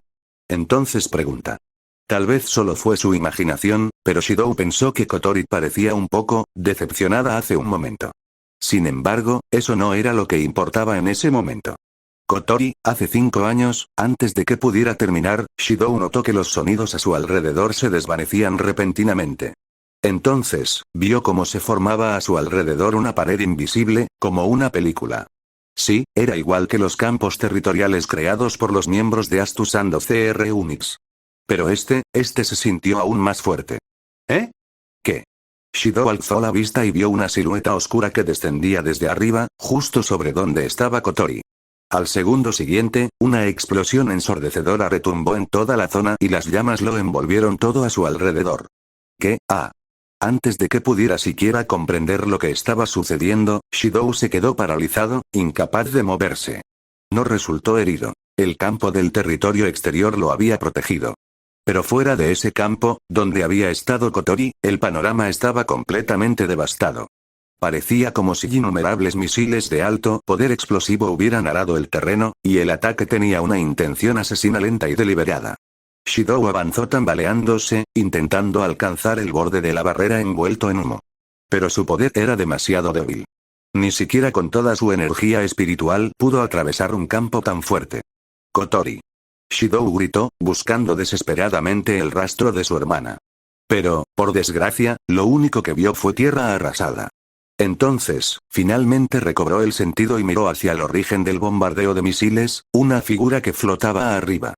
Entonces pregunta. Tal vez solo fue su imaginación, pero Shidou pensó que Kotori parecía un poco decepcionada hace un momento. Sin embargo, eso no era lo que importaba en ese momento. Kotori, hace 5 años, antes de que pudiera terminar, Shidou notó que los sonidos a su alrededor se desvanecían repentinamente. Entonces, vio cómo se formaba a su alrededor una pared invisible, como una película. Sí, era igual que los campos territoriales creados por los miembros de Astus and CR Unix. Pero este se sintió aún más fuerte. ¿Qué? Shidou alzó la vista y vio una silueta oscura que descendía desde arriba, justo sobre donde estaba Kotori. Al segundo siguiente, una explosión ensordecedora retumbó en toda la zona y las llamas lo envolvieron todo a su alrededor. ¿Qué? Antes de que pudiera siquiera comprender lo que estaba sucediendo, Shidou se quedó paralizado, incapaz de moverse. No resultó herido. El campo del territorio exterior lo había protegido. Pero fuera de ese campo, donde había estado Kotori, el panorama estaba completamente devastado. Parecía como si innumerables misiles de alto poder explosivo hubieran arado el terreno, y el ataque tenía una intención asesina lenta y deliberada. Shidou avanzó tambaleándose, intentando alcanzar el borde de la barrera envuelto en humo. Pero su poder era demasiado débil. Ni siquiera con toda su energía espiritual pudo atravesar un campo tan fuerte. Kotori. Shidou gritó, buscando desesperadamente el rastro de su hermana. Pero, por desgracia, lo único que vio fue tierra arrasada. Entonces, finalmente recobró el sentido y miró hacia el origen del bombardeo de misiles, una figura que flotaba arriba.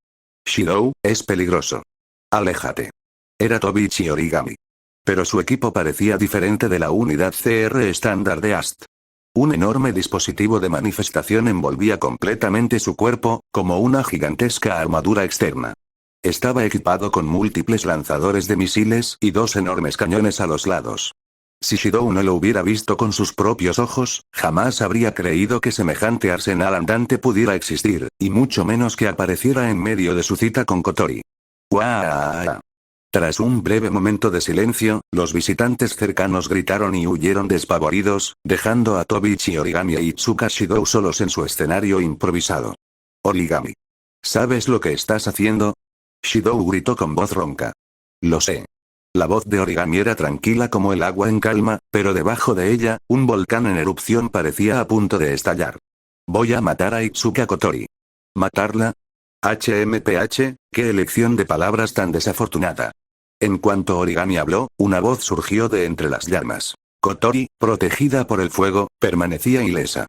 Shidou, es peligroso. Aléjate. Era Tobichi Origami. Pero su equipo parecía diferente de la unidad CR estándar de AST. Un enorme dispositivo de manifestación envolvía completamente su cuerpo, como una gigantesca armadura externa. Estaba equipado con múltiples lanzadores de misiles y dos enormes cañones a los lados. Si Shidou no lo hubiera visto con sus propios ojos, jamás habría creído que semejante arsenal andante pudiera existir, y mucho menos que apareciera en medio de su cita con Kotori. ¡Guau! Tras un breve momento de silencio, los visitantes cercanos gritaron y huyeron despavoridos, dejando a Tobichi Origami e Itsuka Shidou solos en su escenario improvisado. Origami. ¿Sabes lo que estás haciendo? Shidou gritó con voz ronca. Lo sé. La voz de Origami era tranquila como el agua en calma, pero debajo de ella, un volcán en erupción parecía a punto de estallar. Voy a matar a Itsuka Kotori. ¿Matarla? HMPH, qué elección de palabras tan desafortunada. En cuanto Origami habló, una voz surgió de entre las llamas. Kotori, protegida por el fuego, permanecía ilesa.